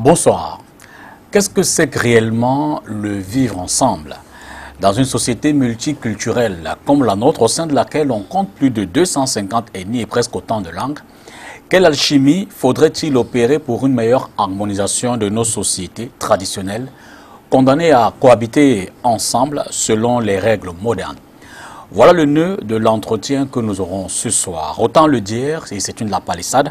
Bonsoir. Qu'est-ce que c'est que réellement le vivre ensemble dans une société multiculturelle comme la nôtre, au sein de laquelle on compte plus de 250 ethnies et presque autant de langues? Quelle alchimie faudrait-il opérer pour une meilleure harmonisation de nos sociétés traditionnelles, condamnées à cohabiter ensemble selon les règles modernes? Voilà le nœud de l'entretien que nous aurons ce soir. Autant le dire, et c'est une lapalissade,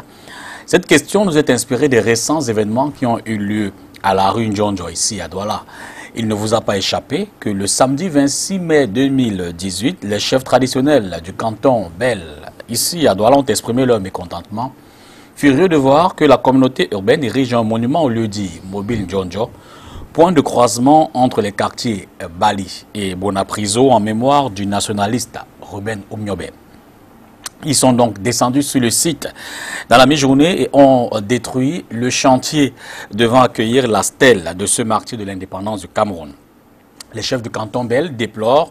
cette question nous est inspirée des récents événements qui ont eu lieu à la rue Ndjonjo, ici à Douala. Il ne vous a pas échappé que le samedi 26 mai 2018, les chefs traditionnels du canton Bel, ici à Douala, ont exprimé leur mécontentement, furieux de voir que la communauté urbaine érige un monument au lieu-dit mobile Ndjonjo, point de croisement entre les quartiers Bali et Bonapriso en mémoire du nationaliste Ruben Oumniobé. Ils sont donc descendus sur le site dans la mi-journée et ont détruit le chantier devant accueillir la stèle de ce martyr de l'indépendance du Cameroun. Les chefs du canton Bel déplorent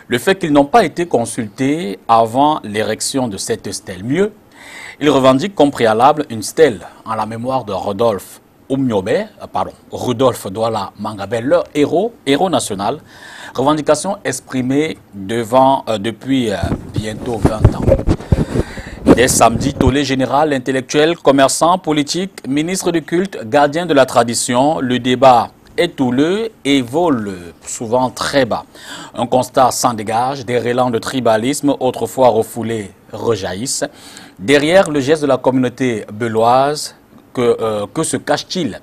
le fait qu'ils n'ont pas été consultés avant l'érection de cette stèle. Mieux, ils revendiquent comme préalable une stèle en la mémoire de Rodolphe Rudolph Douala Mangabé, leur héros national. Revendication exprimée depuis bientôt 20 ans. Dès samedi, tollé général, intellectuel, commerçant, politique, ministre du culte, gardien de la tradition, le débat est houleux et vole souvent très bas. Un constat sans dégage, des relents de tribalisme autrefois refoulés rejaillissent. Derrière le geste de la communauté beloise, que se cache-t-il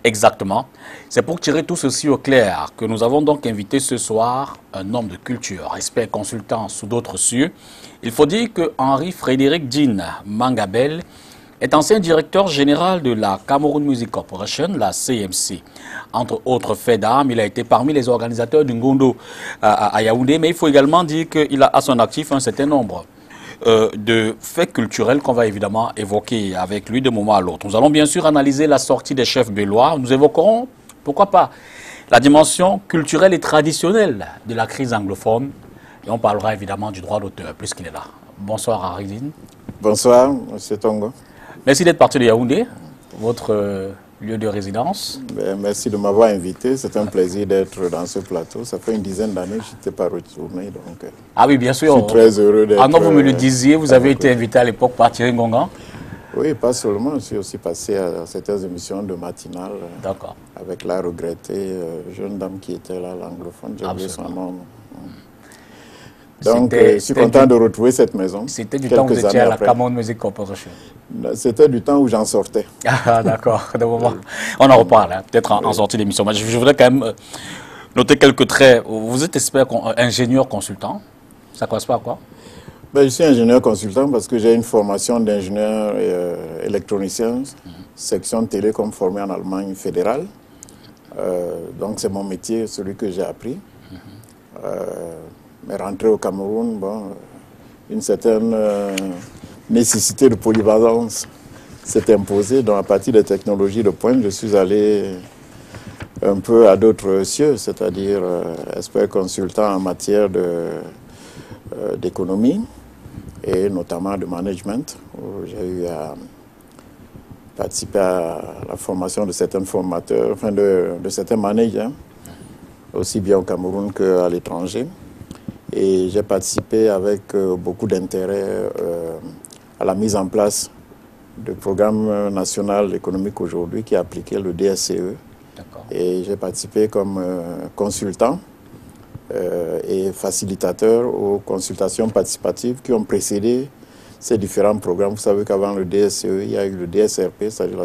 exactement? C'est pour tirer tout ceci au clair que nous avons donc invité ce soir un homme de culture, expert consultant sous d'autres cieux. Il faut dire que Henri-Frédéric Jean Mangabé est ancien directeur général de la Cameroun Music Corporation, la CMC. Entre autres faits d'armes, il a été parmi les organisateurs du Ngondo à Yaoundé, mais il faut également dire qu'il a à son actif un certain nombre de faits culturels qu'on va évidemment évoquer avec lui de moment à l'autre. Nous allons bien sûr analyser la sortie des chefs bélois. Nous évoquerons, pourquoi pas, la dimension culturelle et traditionnelle de la crise anglophone. Et on parlera évidemment du droit d'auteur, puisqu'il est là. Bonsoir Henri Jean. Bonsoir, M. Tongo. Merci d'être parti de Yaoundé, votre lieu de résidence. Merci de m'avoir invité. C'est un plaisir d'être dans ce plateau. Ça fait une dizaine d'années que je n'étais pas retourné. Donc, ah oui, bien sûr. Je suis très heureux d'être... Ah non, vous me le disiez, vous avez été invité à l'époque par Thierry Ngongan. Oui, pas seulement. Je suis aussi passé à certaines émissions de matinale. D'accord. Avec la regrettée jeune dame qui était là, l'anglophone. J'ai oublié son nom. Donc, je suis content de retrouver cette maison. C'était du temps où vous étiez à la Cameroun Music Corporation. C'était du temps où j'en sortais. Ah, d'accord. On en reparle, hein, peut-être en sortie d'émission. Mais je voudrais quand même noter quelques traits. Vous êtes expert, ingénieur consultant. Ça correspond à quoi? Je suis ingénieur consultant parce que j'ai une formation d'ingénieur électronicien, section télécom formée en Allemagne fédérale. Donc, c'est mon métier, celui que j'ai appris. Mais rentrer au Cameroun, une certaine nécessité de polyvalence s'est imposée. Donc à partir des technologies de pointe, je suis allé un peu à d'autres cieux, c'est-à-dire expert consultant en matière d'économie et notamment de management, où j'ai eu à participer à la formation de certains formateurs, enfin de certains managers, aussi bien au Cameroun qu'à l'étranger. Et j'ai participé avec beaucoup d'intérêt à la mise en place du programme national économique aujourd'hui qui a appliqué le DSCE. Et j'ai participé comme consultant et facilitateur aux consultations participatives qui ont précédé ces différents programmes. Vous savez qu'avant le DSCE, il y a eu le DSRP, c'est-à-dire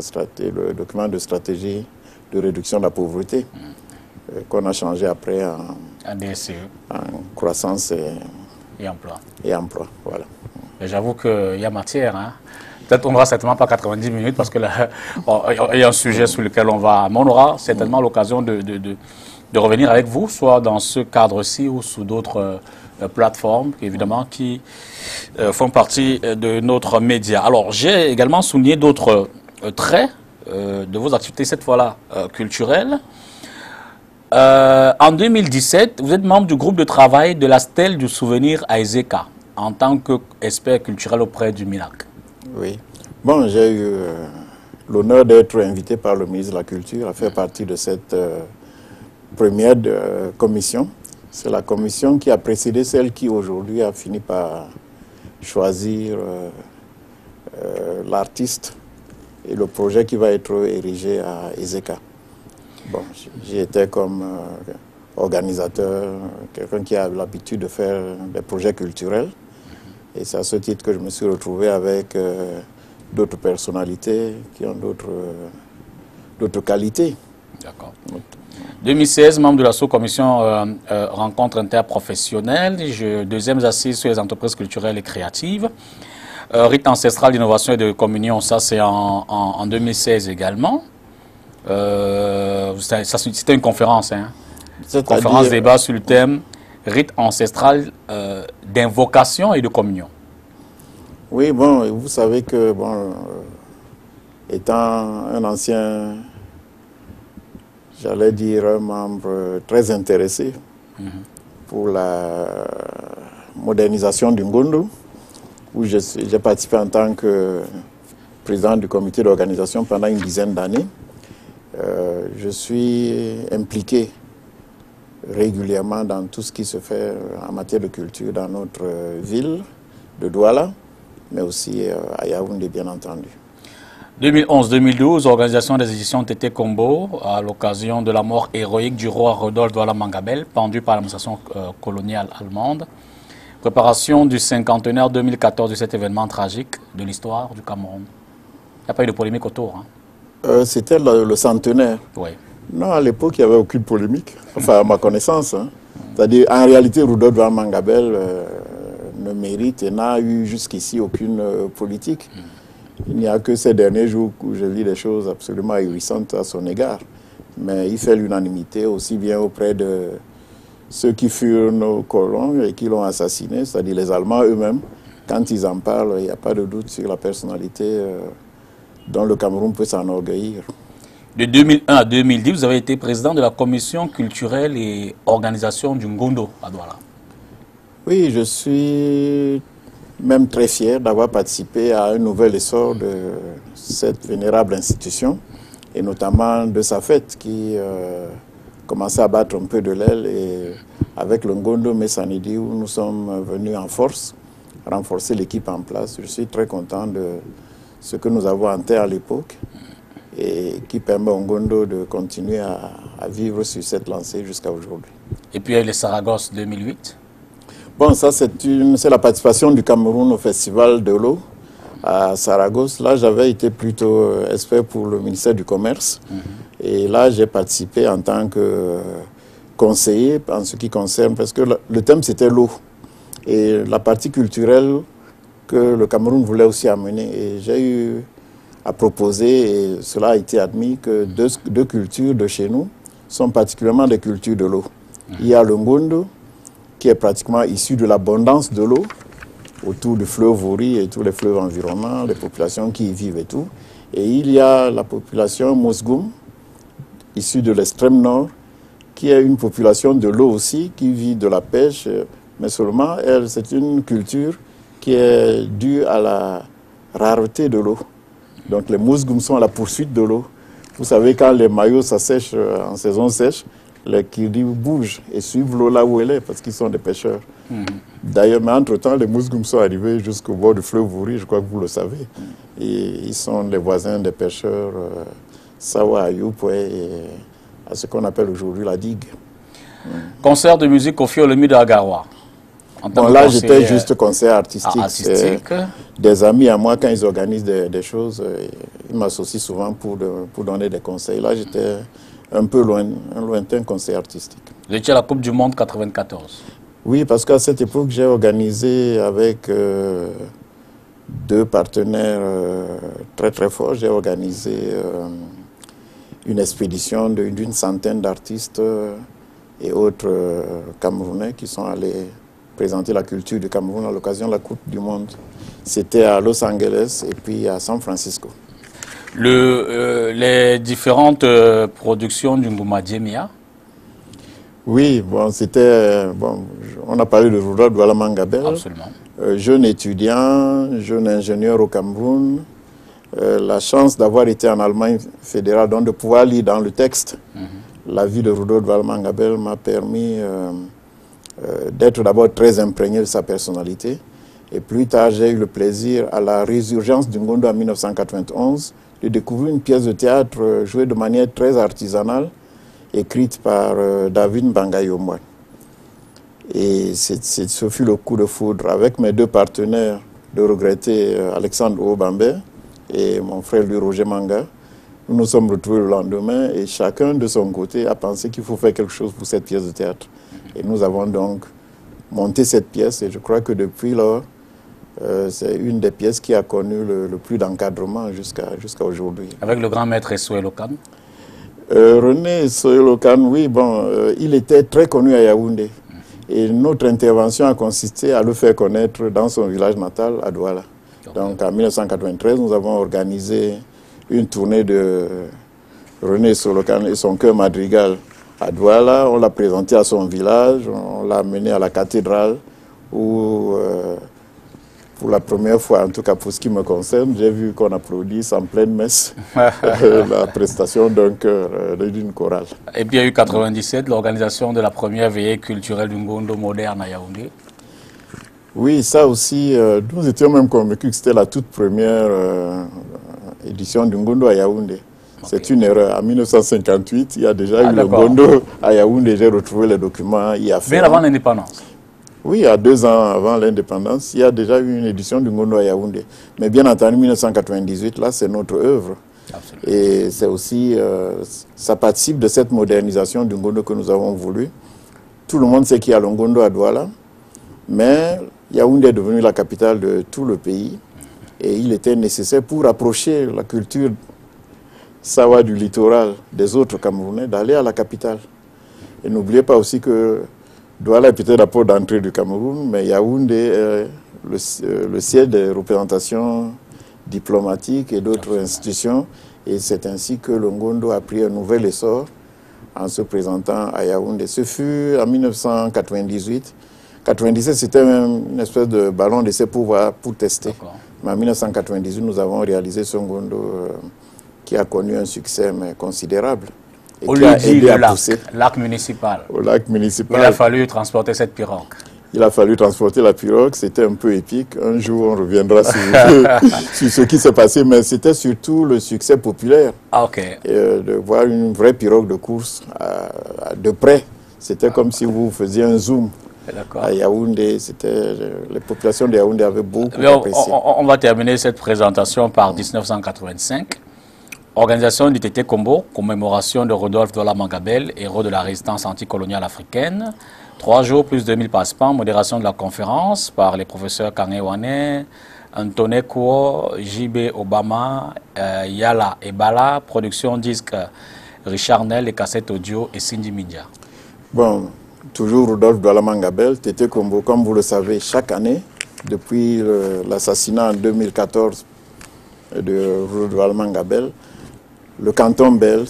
le document de stratégie de réduction de la pauvreté, qu'on a changé après en DSCE. En croissance et emploi. Voilà. J'avoue qu'il y a matière. Hein. Peut-être on n'aura certainement pas 90 minutes parce que là, il y a un sujet sur lequel on va... Mais on aura certainement l'occasion de revenir avec vous, soit dans ce cadre-ci ou sous d'autres plateformes, évidemment, qui font partie de notre média. Alors, j'ai également souligné d'autres traits de vos activités, cette fois-là culturelles. En 2017, vous êtes membre du groupe de travail de la stèle du souvenir à Ezeka, en tant qu'expert culturel auprès du MINAC. Oui. Bon, j'ai eu l'honneur d'être invité par le ministre de la Culture à faire partie de cette première commission. C'est la commission qui a précédé celle qui aujourd'hui a fini par choisir l'artiste et le projet qui va être érigé à Ezeka. Bon, j'y étais comme organisateur, quelqu'un qui a l'habitude de faire des projets culturels. Et c'est à ce titre que je me suis retrouvé avec d'autres personnalités qui ont d'autres qualités. D'accord. 2016, membre de la sous-commission rencontre interprofessionnelle, deuxième assise sur les entreprises culturelles et créatives. Rite ancestral d'innovation et de communion, ça c'est en 2016 également. C'était une conférence, hein. Conférence débat sur le thème rite ancestral d'invocation et de communion. Oui, bon, vous savez que, bon, étant un ancien, j'allais dire un membre très intéressé pour la modernisation du Ngondo, où j'ai participé en tant que président du comité d'organisation pendant une dizaine d'années. Je suis impliqué régulièrement dans tout ce qui se fait en matière de culture dans notre ville de Douala, mais aussi à Yaoundé, bien entendu. 2011-2012, organisation des éditions Tété Combo, à l'occasion de la mort héroïque du roi Rodolphe Douala Mangabel, pendu par l'administration coloniale allemande. Préparation du cinquantenaire 2014 de cet événement tragique de l'histoire du Cameroun. Il n'y a pas eu de polémique autour, hein? C'était le centenaire. Oui. Non, à l'époque, il n'y avait aucune polémique, enfin à ma connaissance. Hein. C'est-à-dire, en réalité, Rodolphe Douala Mangabel ne mérite et n'a eu jusqu'ici aucune politique. Il n'y a que ces derniers jours où je lis des choses absolument ahurissantes à son égard. Mais il fait l'unanimité aussi bien auprès de ceux qui furent nos colons et qui l'ont assassiné, c'est-à-dire les Allemands eux-mêmes. Quand ils en parlent, il n'y a pas de doute sur la personnalité dont le Cameroun peut s'enorgueillir. De 2001 à 2010, vous avez été président de la commission culturelle et organisation du Ngondo à Douala. Oui, je suis même très fier d'avoir participé à un nouvel essor de cette vénérable institution, et notamment de sa fête qui commençait à battre un peu de l'aile. Et avec le Ngondo Messanidi, où nous sommes venus en force, renforcer l'équipe en place. Je suis très content de ce que nous avons en terre à l'époque et qui permet au Ngondo de continuer à vivre sur cette lancée jusqu'à aujourd'hui. Et puis il y a le Saragosse 2008. Bon, ça c'est la participation du Cameroun au Festival de l'eau à Saragosse. Là, j'avais été plutôt expert pour le ministère du Commerce. Et là, j'ai participé en tant que conseiller en ce qui concerne, parce que le thème c'était l'eau. Et la partie culturelle que le Cameroun voulait aussi amener. Et j'ai eu à proposer, et cela a été admis, que deux cultures de chez nous sont particulièrement des cultures de l'eau. Il y a le Ngondo, qui est pratiquement issu de l'abondance de l'eau autour du fleuve Vori et tous les fleuves environnants, les populations qui y vivent et tout. Et il y a la population Mosgoum, issue de l'extrême nord, qui est une population de l'eau aussi, qui vit de la pêche, mais seulement, elle, c'est une culture qui est due à la rareté de l'eau. Donc les Mosgoum sont à la poursuite de l'eau. Vous savez, quand les maillots s'assèchent en saison sèche, les Kiri bougent et suivent l'eau là où elle est, parce qu'ils sont des pêcheurs. D'ailleurs, mais entre-temps, les Mosgoum sont arrivés jusqu'au bord du fleuve Vori, je crois que vous le savez. Et ils sont les voisins des pêcheurs Sawa Ayoup et à ce qu'on appelle aujourd'hui la digue. Concert de musique au Fiolemi de Agaroua. Bon, là, j'étais juste conseiller artistique. Des amis à moi, quand ils organisent des choses, ils m'associent souvent pour donner des conseils. Là, j'étais un peu loin, un lointain conseiller artistique. Vous étiez à la Coupe du Monde 94. Oui, parce qu'à cette époque, j'ai organisé avec deux partenaires très très forts. J'ai organisé une expédition d'une centaine d'artistes et autres Camerounais qui sont allés présenter la culture du Cameroun à l'occasion de la Coupe du Monde. C'était à Los Angeles et puis à San Francisco. Les différentes productions du Ngouma Djemia. Oui, bon, c'était... Bon, on a parlé de Rodolphe Douala Mangabel. Absolument. Jeune étudiant, jeune ingénieur au Cameroun, la chance d'avoir été en Allemagne fédérale, donc de pouvoir lire dans le texte la vie de Rudolf Waldemar Gabel m'a permis d'être d'abord très imprégné de sa personnalité. Et plus tard, j'ai eu le plaisir, à la résurgence du Ngondo en 1991, de découvrir une pièce de théâtre jouée de manière très artisanale, écrite par David Mbangayomwa. Et ce fut le coup de foudre. Avec mes deux partenaires, de regretter Alexandre Obambe et mon frère lui Roger Manga, nous nous sommes retrouvés le lendemain et chacun de son côté a pensé qu'il faut faire quelque chose pour cette pièce de théâtre. Et nous avons donc monté cette pièce et je crois que depuis lors, c'est une des pièces qui a connu le plus d'encadrement jusqu'à aujourd'hui. Avec le grand maître Essoé Lokan René Essoé Lokan, oui, bon, il était très connu à Yaoundé. Et notre intervention a consisté à le faire connaître dans son village natal, à Douala. Donc en 1993, nous avons organisé une tournée de René Essoé Lokan et son chœur madrigal à Douala. On l'a présenté à son village, on l'a amené à la cathédrale où, pour la première fois, en tout cas pour ce qui me concerne, j'ai vu qu'on applaudisse en pleine messe la prestation d'un chœur, d'une chorale. Et puis il y a eu 1997, l'organisation de la première veillée culturelle du Ngondo moderne à Yaoundé. Oui, ça aussi, nous étions même convaincus que c'était la toute première édition du Ngondo à Yaoundé. Okay. C'est une erreur. En 1958, il y a déjà eu le Ngondo à Yaoundé. J'ai retrouvé les documents. Bien avant l'indépendance. Oui, à 2 ans avant l'indépendance, il y a déjà eu une édition du Ngondo à Yaoundé. Mais bien entendu, 1998, là, c'est notre œuvre. Absolument. Et c'est aussi, ça participe de cette modernisation du Ngondo que nous avons voulu. Tout le monde sait qu'il y a le Ngondo à Douala, mais Yaoundé est devenue la capitale de tout le pays. Et il était nécessaire pour rapprocher la culture Sawa du littoral des autres Camerounais d'aller à la capitale. Et n'oubliez pas aussi que Douala est peut-être la porte d'entrée du Cameroun, mais Yaoundé est le siège des représentations diplomatiques et d'autres institutions. Et c'est ainsi que le Ngondo a pris un nouvel essor en se présentant à Yaoundé. Ce fut en 1998. 1997, c'était une espèce de ballon d'essai pour tester. Mais en 1998, nous avons réalisé ce Ngondo qui a connu un succès considérable. Et qui a aidé à pousser. Lac municipal. Au lac municipal. Il a fallu transporter cette pirogue. Il a fallu transporter la pirogue, c'était un peu épique. Un jour, on reviendra sur, sur ce qui s'est passé, mais c'était surtout le succès populaire. Ah, ok. De voir une vraie pirogue de course de près. C'était comme si vous faisiez un zoom. À Yaoundé, les populations de Yaoundé avaient beaucoup apprécié. On va terminer cette présentation par 1985. Organisation du Tété Combo, commémoration de Rudolf Waldemar Gabel, héros de la résistance anticoloniale africaine. 3 jours plus 2000 participants, modération de la conférence par les professeurs Kangé Wane, Antoine Kouo, JB Obama, Yala Ebala, production disque Richard Nel, les cassettes audio et Cindy Media. Bon, toujours Rudolf Waldemar Gabel, Tété Combo, comme vous le savez, chaque année, depuis l'assassinat en 2014 de Rudolf Waldemar Gabel, le canton Bel,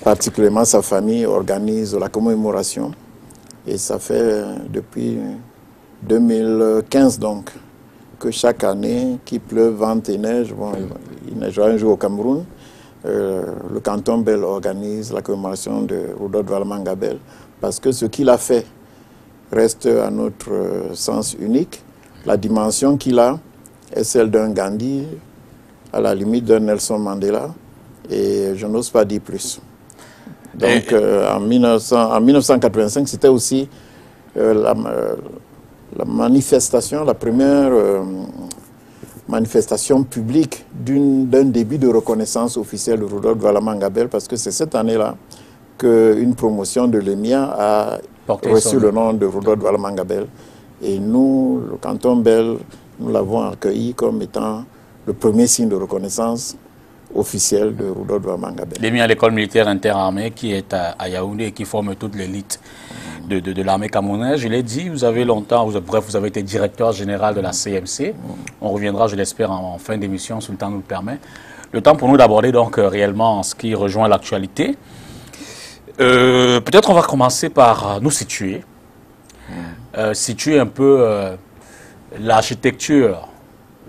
particulièrement sa famille, organise la commémoration. Et ça fait depuis 2015 donc que chaque année, qu'il pleuve, vente et neige, bon, il neigera un jour au Cameroun, le canton Bel organise la commémoration de Rudolf Waldemar Gabel parce que ce qu'il a fait reste à notre sens unique. La dimension qu'il a est celle d'un Gandhi, à la limite d'un Nelson Mandela, et je n'ose pas dire plus. Donc en 1985, c'était aussi la manifestation, la première manifestation publique d'un début de reconnaissance officielle de Rudolf Waldemar Gabel, parce que c'est cette année-là qu'une promotion de l'EMIA a reçu le nom de Rudolf Waldemar Gabel. Et nous, le canton Bel, nous l'avons accueilli comme étant le premier signe de reconnaissance officielle de Rudolf Waldemar Gabel. L'EMIA, l'école militaire interarmée qui est à Yaoundé et qui forme toute l'élite de l'armée camerounaise. Je l'ai dit, vous avez longtemps, bref, vous avez été directeur général de la CMC. On reviendra, je l'espère, en fin d'émission, si le temps nous le permet. Le temps pour nous d'aborder donc réellement ce qui rejoint l'actualité. Peut-être on va commencer par nous situer. Situer un peu l'architecture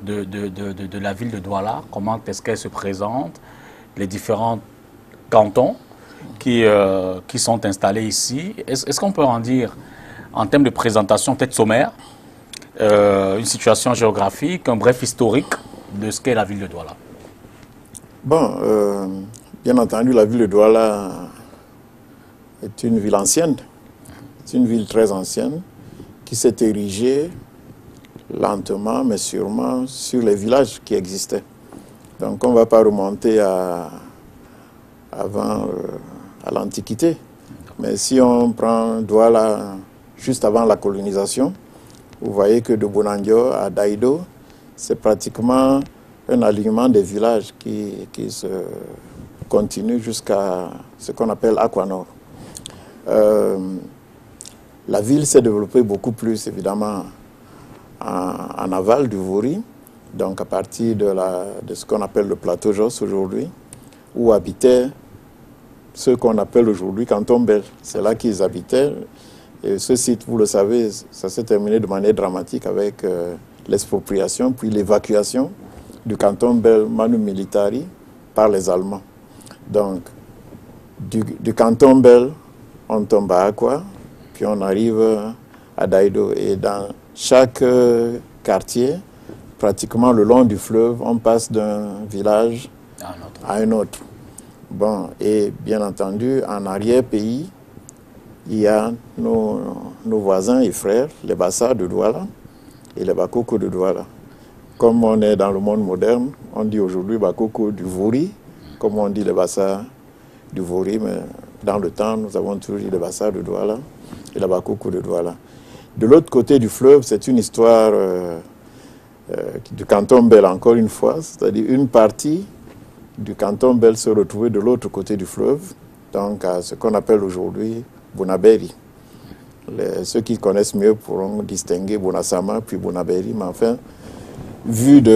de la ville de Douala? Comment est-ce qu'elle se présente? Les différents cantons qui sont installés ici. Est-ce qu'on peut en dire, en termes de présentation peut-être sommaire, une situation géographique, un bref historique de ce qu'est la ville de Douala? Bon, bien entendu, la ville de Douala est une ville ancienne. C'est une ville très ancienne qui s'est érigée lentement, mais sûrement, sur les villages qui existaient. Donc, on ne va pas remonter à l'Antiquité. Mais si on prend Douala juste avant la colonisation, vous voyez que de Bonandio à Daïdo, c'est pratiquement un alignement des villages qui se continue jusqu'à ce qu'on appelle Aquanor. La ville s'est développée beaucoup plus, évidemment, en aval du Vouri, donc à partir de ce qu'on appelle le plateau Josse aujourd'hui, où habitaient ceux qu'on appelle aujourd'hui Canton Bel. C'est là qu'ils habitaient. Et ce site, vous le savez, ça s'est terminé de manière dramatique avec l'expropriation, puis l'évacuation du Canton Bel Manu Militari par les Allemands. Donc, du Canton Bel, on tombe à Aqua, puis on arrive à Daïdo. Et dans chaque quartier, pratiquement le long du fleuve, on passe d'un village à un autre. Bon, et bien entendu, en arrière-pays, il y a nos voisins et frères, les Bassa de Douala et les Bakoko de Douala. Comme on est dans le monde moderne, on dit aujourd'hui Bakoko du Vouri, comme on dit les Bassa du Vouri, mais dans le temps, nous avons toujours dit les Bassa de Douala et les Bakoko de Douala. De l'autre côté du fleuve, c'est une histoire du canton Bel, encore une fois, c'est-à-dire une partie du canton Bel se retrouvait de l'autre côté du fleuve, donc à ce qu'on appelle aujourd'hui Bonaberi. Ceux qui connaissent mieux pourront distinguer Bonasama puis Bonaberi, mais enfin, vu du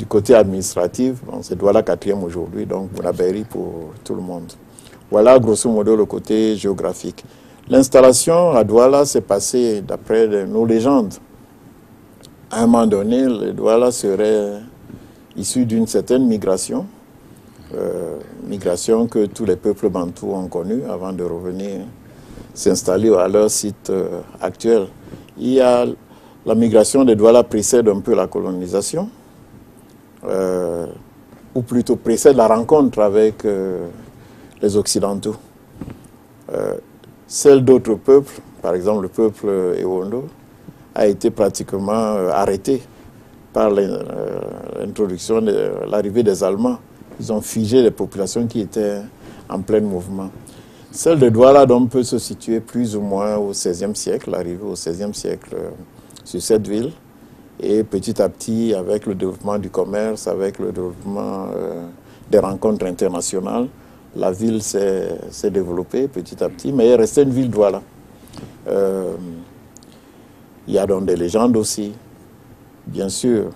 côté administratif, bon, c'est Douala 4e aujourd'hui, donc Bonaberi pour tout le monde. Voilà grosso modo le côté géographique. L'installation à Douala s'est passée d'après nos légendes. À un moment donné, le Douala serait issu d'une certaine migration, migration que tous les peuples bantous ont connue avant de revenir s'installer à leur site actuel. Il y a la migration des Douala précède un peu la colonisation, ou plutôt précède la rencontre avec les Occidentaux. Celle d'autres peuples, par exemple le peuple Ewondo, a été pratiquement arrêté par l'introduction de l'arrivée des Allemands. Ils ont figé les populations qui étaient en plein mouvement. Celle de Douala donc peut se situer plus ou moins au XVIe siècle, arrivée au XVIe siècle sur cette ville. Et petit à petit, avec le développement du commerce, avec le développement des rencontres internationales, la ville s'est développée petit à petit, mais elle restait une ville Douala. Il y a donc des légendes aussi. Bien sûr,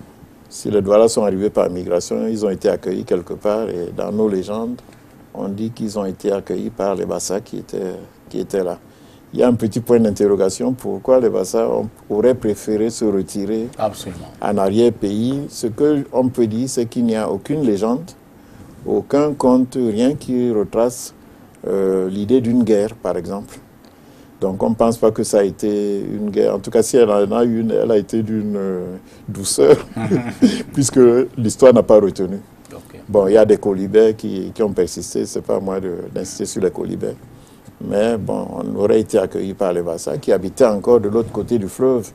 si les Douala sont arrivés par migration, ils ont été accueillis quelque part. Et dans nos légendes, on dit qu'ils ont été accueillis par les Bassa qui étaient là. Il y a un petit point d'interrogation. Pourquoi les Bassa auraient préféré se retirer en arrière-pays? Ce qu'on peut dire, c'est qu'il n'y a aucune légende, aucun conte, rien qui retrace l'idée d'une guerre, par exemple. Donc on ne pense pas que ça a été une guerre. En tout cas, si elle en a une, elle a été d'une douceur, puisque l'histoire n'a pas retenu. Okay. Bon, il y a des colibets qui ont persisté, ce n'est pas à moi d'insister sur les colibets. Mais bon, on aurait été accueillis par les Bassa, qui habitaient encore de l'autre côté du fleuve,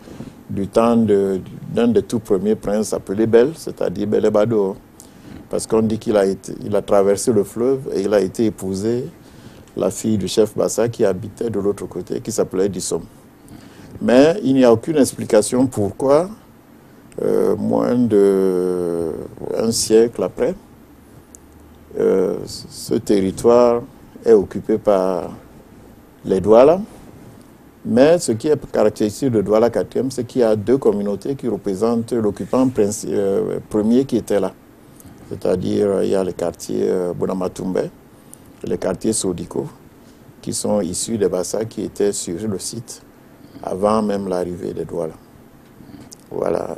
du temps d'un des tout premiers princes appelé Bel, c'est-à-dire Belebado. Parce qu'on dit qu'il a traversé le fleuve et il a été épousé la fille du chef Bassa qui habitait de l'autre côté, qui s'appelait Dissom. Mais il n'y a aucune explication pourquoi, moins d'un siècle après, ce territoire est occupé par les Douala. Mais ce qui est caractéristique de Douala 4e, c'est qu'il y a deux communautés qui représentent l'occupant premier qui était là. C'est-à-dire, il y a les quartiers Bonamatumbe, les quartiers Sodiko, qui sont issus des Bassa qui étaient sur le site avant même l'arrivée des Douala. Voilà.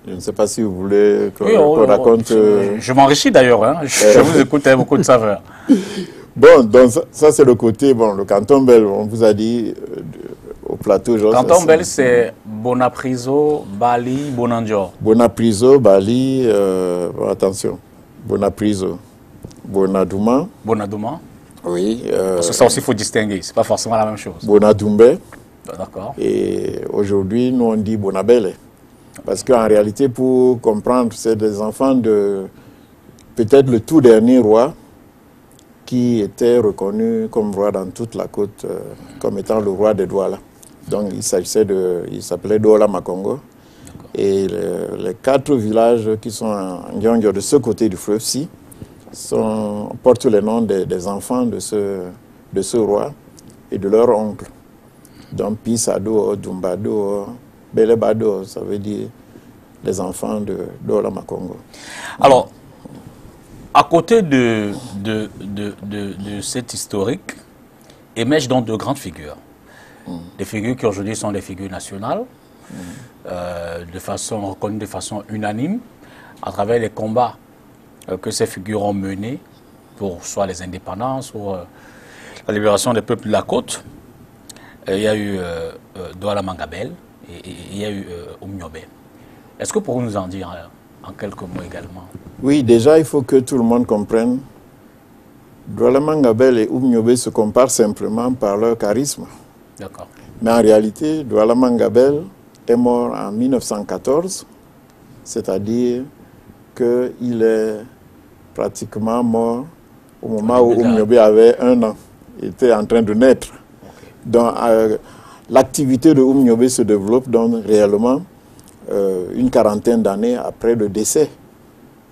Je ne sais pas si vous voulez qu'on raconte... Je m'enrichis d'ailleurs, hein. Je vous écoute avec beaucoup de saveur. Bon, donc ça c'est le côté, bon, le canton Bel, on vous a dit au plateau... Canton Bel, c'est Bonapriso, Bali, Bonandior. Bonapriso, Bali, bon, attention, Bonapriso, Bonadouma. Bonadouma. Oui. Parce que ça aussi, il faut distinguer, c'est pas forcément la même chose. Bonadoumbé. D'accord. Et aujourd'hui, nous on dit Bonabele. Parce qu'en réalité, pour comprendre, c'est des enfants de peut-être le tout dernier roi qui était reconnu comme roi dans toute la côte, comme étant le roi des Douala. Donc il s'appelait Douala Makongo. Et les 4 villages qui sont en Nyongyo de ce côté du fleuve-ci portent les noms des enfants de ce roi et de leur oncle. Donc Pisado, Dumbado, Belebado, ça veut dire les enfants de Douala Makongo. Alors, à côté de cet historique, émergent donc de grandes figures. Des figures qui aujourd'hui sont des figures nationales, reconnues de façon unanime, à travers les combats que ces figures ont menés pour soit les indépendances, ou la libération des peuples de la côte. Il y a eu Douala Mangabel et il y a eu Oumniobé. Est-ce que pour nous en dire en quelques mots également? Oui, déjà, il faut que tout le monde comprenne. Douala Mangabel et Oumniobé se comparent simplement par leur charisme. D'accord. Mais en réalité, Douala Mangabel est mort en 1914, c'est-à-dire qu'il est pratiquement mort au moment où Oumniobé avait 1 an. Il était en train de naître. Donc, l'activité de Oumniobé se développe donc réellement une quarantaine d'années après le décès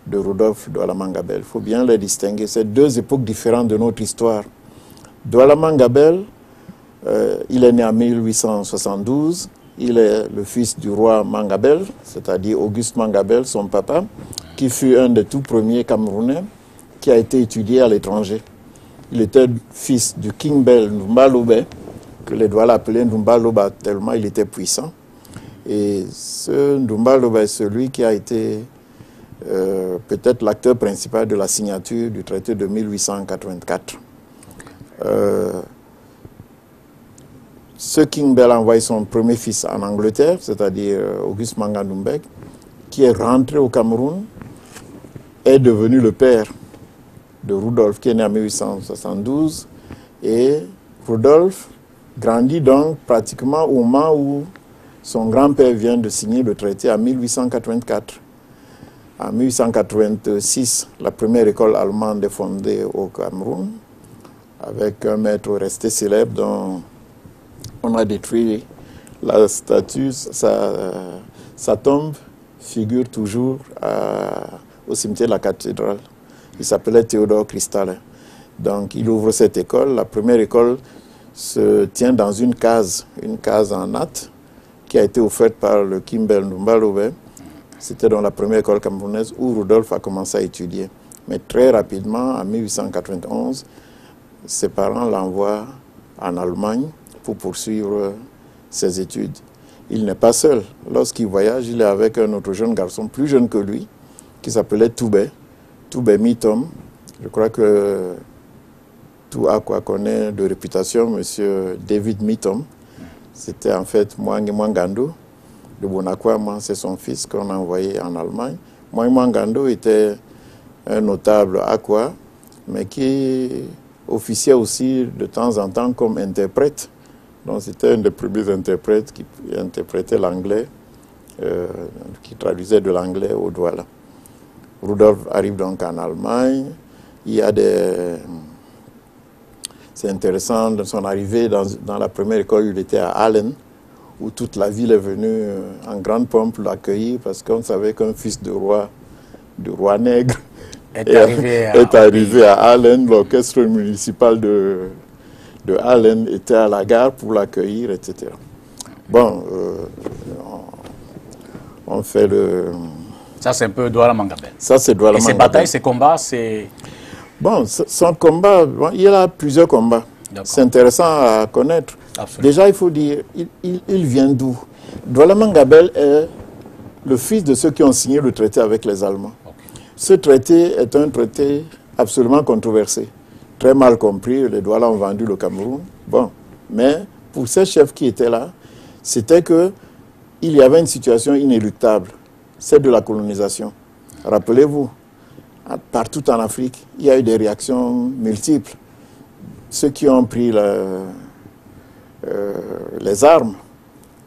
de Rodolphe Douala Mangabel. Il faut bien les distinguer. C'est 2 époques différentes de notre histoire. Douala Mangabel, il est né en 1872. Il est le fils du roi Mangabel, c'est-à-dire Auguste Mangabel, son papa, qui fut un des tout premiers Camerounais qui a été étudié à l'étranger. Il était fils du King Bell Ndumbalobe, que les Douala appelaient Ndumbaloba tellement il était puissant. Et ce Ndumbaloba est celui qui a été peut-être l'acteur principal de la signature du traité de 1884. Ce King Bell a envoyé son premier fils en Angleterre, c'est-à-dire Auguste Manga Ndumbek, qui est rentré au Cameroun, est devenu le père de Rudolf, qui est né en 1872. Et Rudolf grandit donc pratiquement au moment où son grand-père vient de signer le traité en 1884. En 1886, la première école allemande est fondée au Cameroun, avec un maître resté célèbre dont on a détruit la statue. Sa tombe figure toujours au cimetière de la cathédrale. Il s'appelait Théodore Cristal. Donc il ouvre cette école. La première école se tient dans une case en natte, qui a été offerte par le Kimbel Ndumbalobe. C'était dans la première école camerounaise où Rudolf a commencé à étudier. Mais très rapidement, en 1891, ses parents l'envoient en Allemagne pour poursuivre ses études. Il n'est pas seul. Lorsqu'il voyage, il est avec un autre jeune garçon, plus jeune que lui, qui s'appelait Toubé Mitom. Je crois que tout Akwa connaît de réputation M. David Mitom. C'était en fait Mwangando de Bonakwa. C'est son fils qu'on a envoyé en Allemagne. Mwangando était un notable Akwa, mais qui officiait aussi de temps en temps comme interprète. Donc c'était un des premiers interprètes qui interprétait l'anglais, qui traduisait de l'anglais au Douala. Rudolf arrive donc en Allemagne. Il y a c'est intéressant de son arrivée dans la première école, il était à Allen, où toute la ville est venue en grande pompe l'accueillir, parce qu'on savait qu'un fils de roi nègre est arrivé à Allen. L'orchestre municipal de Allen était à la gare pour l'accueillir, etc. Bon, on fait le... Ça, c'est un peu Douala Mangabel. Ça, c'est Douala Mangabel. Et ses batailles, ses combats, c'est... Bon, son combat, il y a plusieurs combats. C'est intéressant à connaître. Absolument. Déjà, il faut dire, il vient d'où? Douala Mangabel est le fils de ceux qui ont signé le traité avec les Allemands. Okay. Ce traité est un traité absolument controversé, très mal compris. Les Douala ont vendu le Cameroun. Bon, mais pour ces chefs qui étaient là, c'était que il y avait une situation inéluctable, celle de la colonisation. Rappelez-vous, partout en Afrique, il y a eu des réactions multiples. Ceux qui ont pris les armes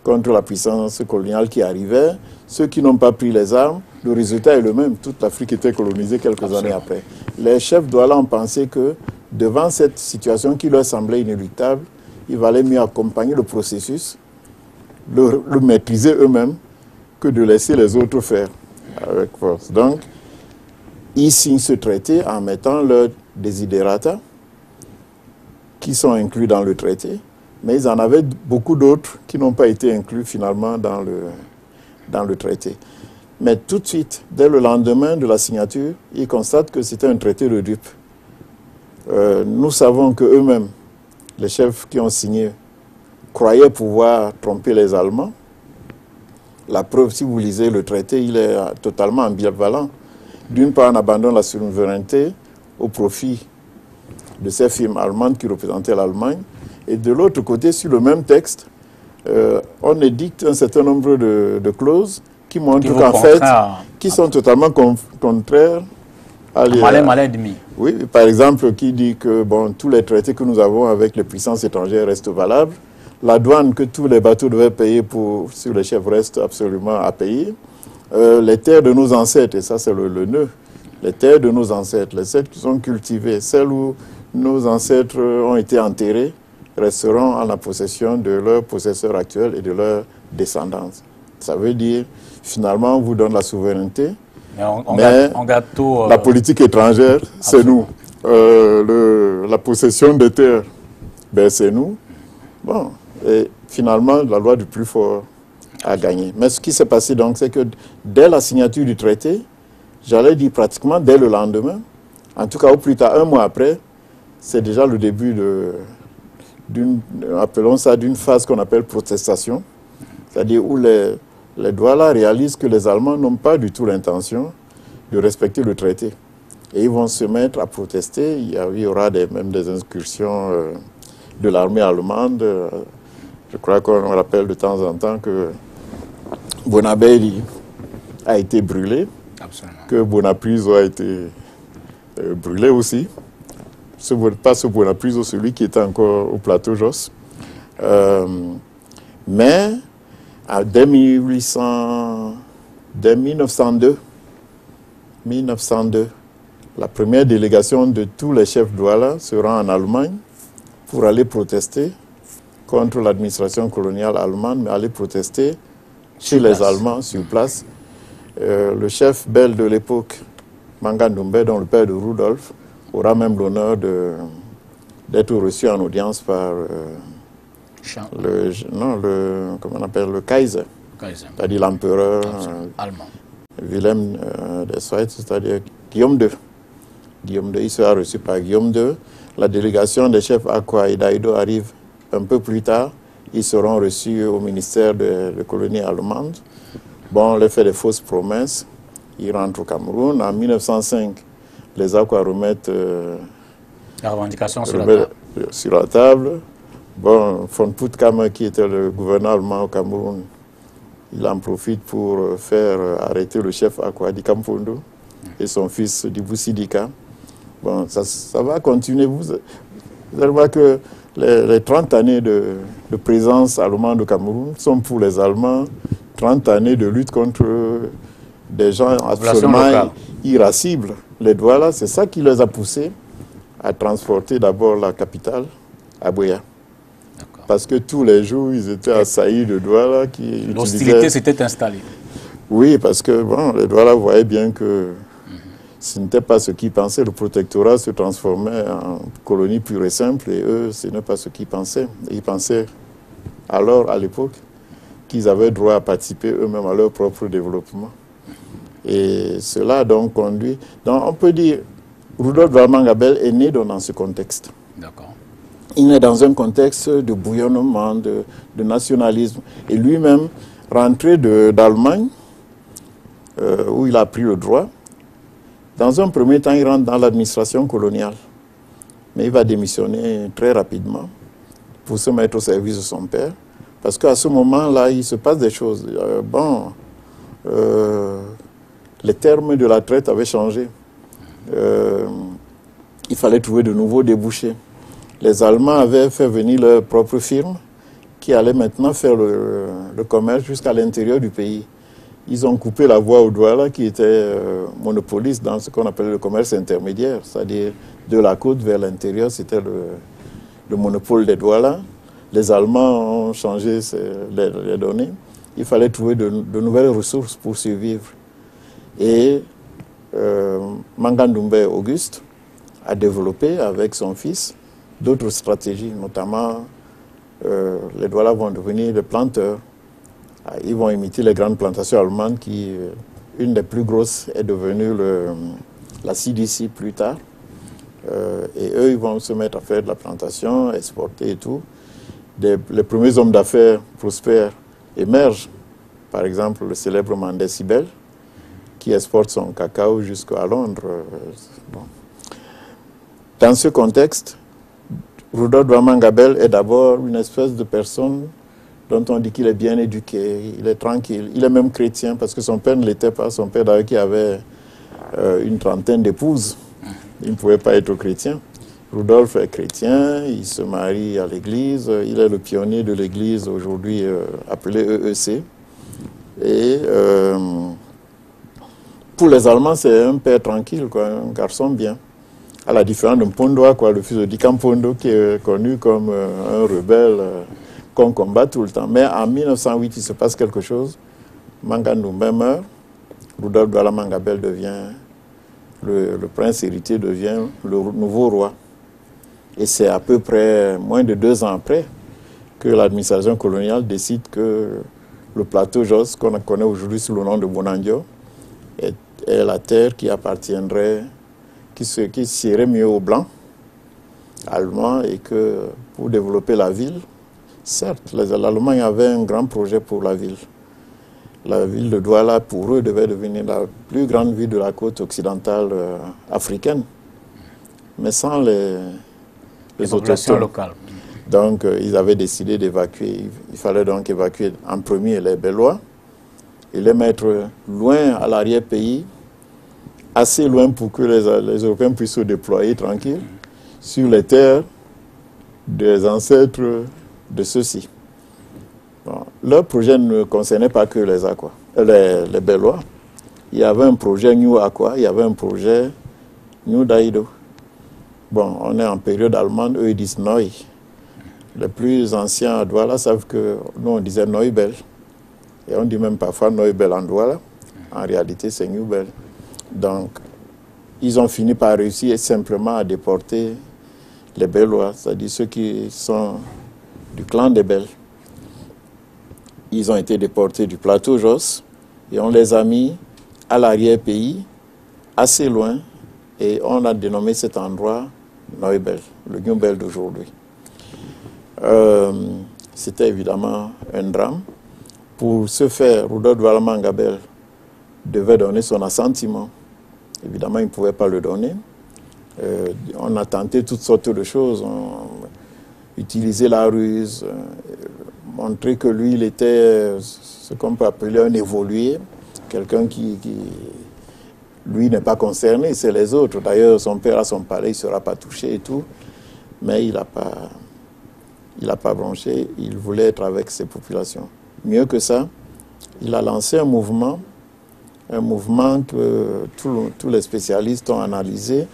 contre la puissance coloniale qui arrivait, ceux qui n'ont pas pris les armes, le résultat est le même. Toute l'Afrique était colonisée quelques années après. Les chefs Douala ont pensé que devant cette situation qui leur semblait inéluctable, il valait mieux accompagner le processus, le maîtriser eux-mêmes, que de laisser les autres faire avec force. Donc, ils signent ce traité en mettant leurs desiderata, qui sont inclus dans le traité, mais ils en avaient beaucoup d'autres qui n'ont pas été inclus finalement dans le traité. Mais tout de suite, dès le lendemain de la signature, ils constatent que c'était un traité de dupes. Nous savons qu'eux-mêmes, les chefs qui ont signé, croyaient pouvoir tromper les Allemands. La preuve, si vous lisez le traité, il est totalement ambivalent. D'une part, on abandonne la souveraineté au profit de ces firmes allemandes qui représentaient l'Allemagne. Et de l'autre côté, sur le même texte, on édicte un certain nombre de clauses qui montrent qu'en fait, qui sont totalement contraires à oui, par exemple, qui dit que bon, tous les traités que nous avons avec les puissances étrangères restent valables. La douane que tous les bateaux devaient payer sur les chefs reste absolument à payer. Les terres de nos ancêtres, et ça c'est le nœud, les terres de nos ancêtres, les terres qui sont cultivées, celles où nos ancêtres ont été enterrés, resteront en la possession de leurs possesseurs actuels et de leurs descendants. Ça veut dire, finalement, on vous donne la souveraineté, mais on garde tout, la politique étrangère, c'est nous. La possession des terres, ben, c'est nous. Bon, et finalement, la loi du plus fort a gagné. Mais ce qui s'est passé donc, c'est que dès la signature du traité, j'allais dire pratiquement dès le lendemain, en tout cas au plus tard, un mois après, c'est déjà le début appelons ça, d'une phase qu'on appelle protestation, c'est-à-dire où les Douala réalisent que les Allemands n'ont pas du tout l'intention de respecter le traité. Et ils vont se mettre à protester. Il y aura même des incursions de l'armée allemande. Je crois qu'on rappelle de temps en temps que Bonabelli a été brûlé, absolument, que Bonapriso a été brûlé aussi. Pas ce Bonapriso, celui qui était encore au plateau Jos. Mais dès 1902, la première délégation de tous les chefs Douala se rend en Allemagne pour aller protester contre l'administration coloniale allemande, mais aller protester chez les Allemands sur place. Le chef belge de l'époque, Manga Ndoumbe, dont le père de Rudolf, aura même l'honneur d'être reçu en audience par comment on appelle, le Kaiser. C'est-à-dire l'empereur allemand. Wilhelm de Schweitz, c'est-à-dire Guillaume II. Guillaume II, il sera reçu par Guillaume II. La délégation des chefs Akwa et Daido arrive un peu plus tard. Ils seront reçus au ministère de colonies allemandes. Bon, on leur fait des fausses promesses. Ils rentrent au Cameroun. En 1905, les Akwa remettent la revendication sur la table. Bon, Von Puttkamer, qui était le gouverneur allemand au Cameroun, il en profite pour faire arrêter le chef Akwa Di Kampondo et son fils Dibou Sidika. Bon, ça va continuer. Vous allez voir que les 30 années de présence allemande au Cameroun sont pour les Allemands 30 années de lutte contre des gens absolument irascibles. Les Douala, c'est ça qui les a poussés à transporter d'abord la capitale à Buea. Parce que tous les jours, ils étaient assaillis de Douala qui l'hostilité s'était installée. Oui, parce que bon, les Douala voyaient bien que ce n'était pas ce qu'ils pensaient. Le protectorat se transformait en colonie pure et simple, et eux, ce n'est pas ce qu'ils pensaient. Ils pensaient alors, à l'époque, qu'ils avaient droit à participer eux-mêmes à leur propre développement. Et cela a donc conduit... Donc on peut dire, Rudolf Mangabel est né dans ce contexte. D'accord. il est dans un contexte de bouillonnement, de nationalisme. Et lui-même, rentré d'Allemagne, où il a appris le droit, dans un premier temps, il rentre dans l'administration coloniale. Mais il va démissionner très rapidement pour se mettre au service de son père. Parce qu'à ce moment-là, il se passe des choses. Les termes de la traite avaient changé. Il fallait trouver de nouveaux débouchés. Les Allemands avaient fait venir leur propre firme qui allait maintenant faire le commerce jusqu'à l'intérieur du pays. Ils ont coupé la voie au Douala qui était monopoliste dans ce qu'on appelle le commerce intermédiaire, c'est-à-dire de la côte vers l'intérieur, c'était le monopole des Douala. Les Allemands ont changé les données. Il fallait trouver de nouvelles ressources pour survivre. Et Manga Ndoumbe Auguste a développé avec son fils d'autres stratégies, notamment les Douala vont devenir des planteurs. Ils vont imiter les grandes plantations allemandes qui, une des plus grosses est devenue la CDC plus tard. Et eux, ils vont se mettre à faire de la plantation, exporter et tout. Les premiers hommes d'affaires prospères émergent. Par exemple, le célèbre Mandé Sibel, qui exporte son cacao jusqu'à Londres. Bon. Dans ce contexte, Rudolf Douala-Mangabel est d'abord une espèce de personne dont on dit qu'il est bien éduqué, il est tranquille. Il est même chrétien parce que son père ne l'était pas. Son père, d'ailleurs, qui avait une trentaine d'épouses, il ne pouvait pas être chrétien. Rudolf est chrétien, il se marie à l'église, il est le pionnier de l'église aujourd'hui appelée EEC. Et pour les Allemands, c'est un père tranquille, quoi, un garçon bien. À la différence de Mpondoa, quoi, le fils de Dikampondo, qui est connu comme un rebelle qu'on combat tout le temps. Mais en 1908, il se passe quelque chose. Manga Ndoumbe meurt, Rudolf Douala-Mangabel devient, le prince héritier devient le nouveau roi. Et c'est à peu près moins de 2 ans après que l'administration coloniale décide que le plateau Jos, qu'on connaît aujourd'hui sous le nom de Bonandio, est la terre qui appartiendrait, qui serait mieux aux Blancs, Allemands, et que pour développer la ville, certes, l'Allemagne avait un grand projet pour la ville. La ville de Douala, pour eux, devait devenir la plus grande ville de la côte occidentale africaine, mais sans les populations locales. Donc, ils avaient décidé d'évacuer. Il fallait donc évacuer en premier les Bellois et les mettre loin à l'arrière-pays, assez loin pour que les Européens puissent se déployer tranquilles sur les terres des ancêtres de ceux-ci. Bon, leur projet ne concernait pas que les Bellois. Il y avait un projet New Aqua, il y avait un projet New Daido. Bon, on est en période allemande, eux ils disent Neu. Les plus anciens à Douala savent que nous on disait Neubel. Et on dit même parfois Neubel en Douala. En réalité, c'est Newbel. Donc, ils ont fini par réussir simplement à déporter les Bellois, c'est-à-dire ceux qui sont du clan des Belles. Ils ont été déportés du plateau Jos et on les a mis à l'arrière-pays, assez loin, et on a dénommé cet endroit Neubel, le Newbel d'aujourd'hui. C'était évidemment un drame. Pour ce faire, Rudolf Douala-Mangabel devait donner son assentiment. Évidemment, il ne pouvait pas le donner. On a tenté toutes sortes de choses. Utiliser la ruse, montrer que lui, il était ce qu'on peut appeler un évolué, quelqu'un qui lui, n'est pas concerné, c'est les autres. D'ailleurs, son père a son palais, il ne sera pas touché et tout. Mais il n'a pas bronché, il voulait être avec ces populations. Mieux que ça, il a lancé un mouvement que tous les spécialistes ont analysé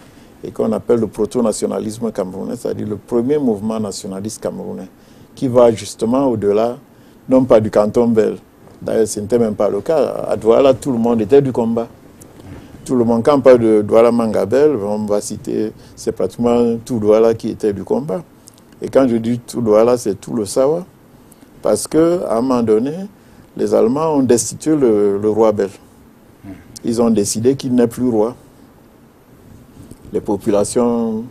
et qu'on appelle le proto-nationalisme camerounais, c'est-à-dire le premier mouvement nationaliste camerounais, qui va justement au-delà, non pas du canton Bel. D'ailleurs, ce n'était même pas le cas. À Douala, tout le monde était du combat. Tout le monde, quand on parle de Douala-Mangabel, on va citer, c'est pratiquement tout Douala qui était du combat. Et quand je dis tout Douala, c'est tout le Sawa. Parce qu'à un moment donné, les Allemands ont destitué le roi Bel. Ils ont décidé qu'il n'est plus roi. Les populations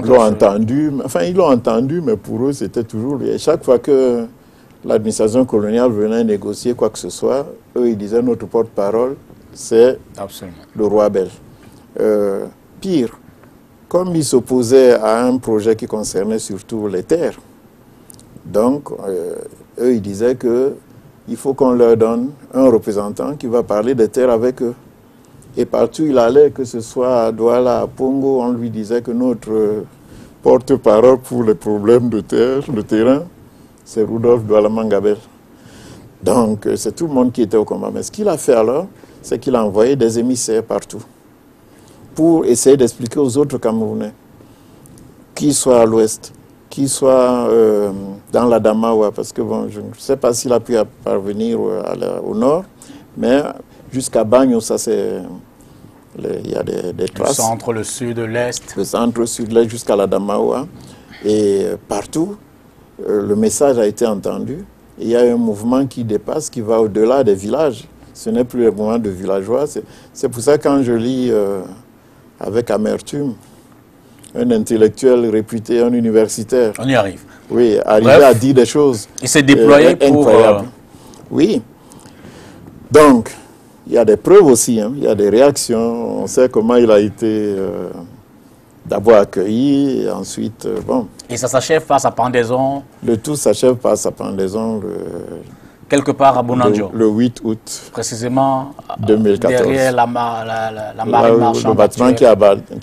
l'ont entendu. Enfin, ils l'ont entendu, mais pour eux, c'était toujours... Et chaque fois que l'administration coloniale venait négocier quoi que ce soit, eux, ils disaient notre porte-parole, c'est le roi belge. Pire, comme ils s'opposaient à un projet qui concernait surtout les terres, donc eux, ils disaient qu'il faut qu'on leur donne un représentant qui va parler des terres avec eux. Et partout il allait, que ce soit à Douala, à Pongo, on lui disait que notre porte-parole pour les problèmes de terre, de terrain, c'est Rudolf Douala Mangabel. Donc c'est tout le monde qui était au combat. Mais ce qu'il a fait alors, c'est qu'il a envoyé des émissaires partout pour essayer d'expliquer aux autres Camerounais, qu'ils soient à l'ouest, qu'ils soient dans la Damawa, parce que bon, je ne sais pas s'il a pu parvenir au nord, mais jusqu'à Bagno, ça c'est... Il y a des traces. Le centre, le sud, l'est. Le centre, le sud, l'est, jusqu'à la Damawa. Et partout, le message a été entendu. Il y a un mouvement qui dépasse, qui va au-delà des villages. Ce n'est plus le mouvement de villageois. C'est pour ça que quand je lis avec amertume un intellectuel réputé, un universitaire... On y arrive. Oui, arriver à dire des choses... Il s'est déployé pour... Oui. Donc... Il y a des preuves aussi, hein. Il y a des réactions. On sait comment il a été d'abord accueilli, et ensuite, bon. Et ça s'achève par sa pendaison? Le tout s'achève par sa pendaison quelque part à Bounandio. Le 8 août. Précisément 2014. Derrière la marine marchande. Le bâtiment qui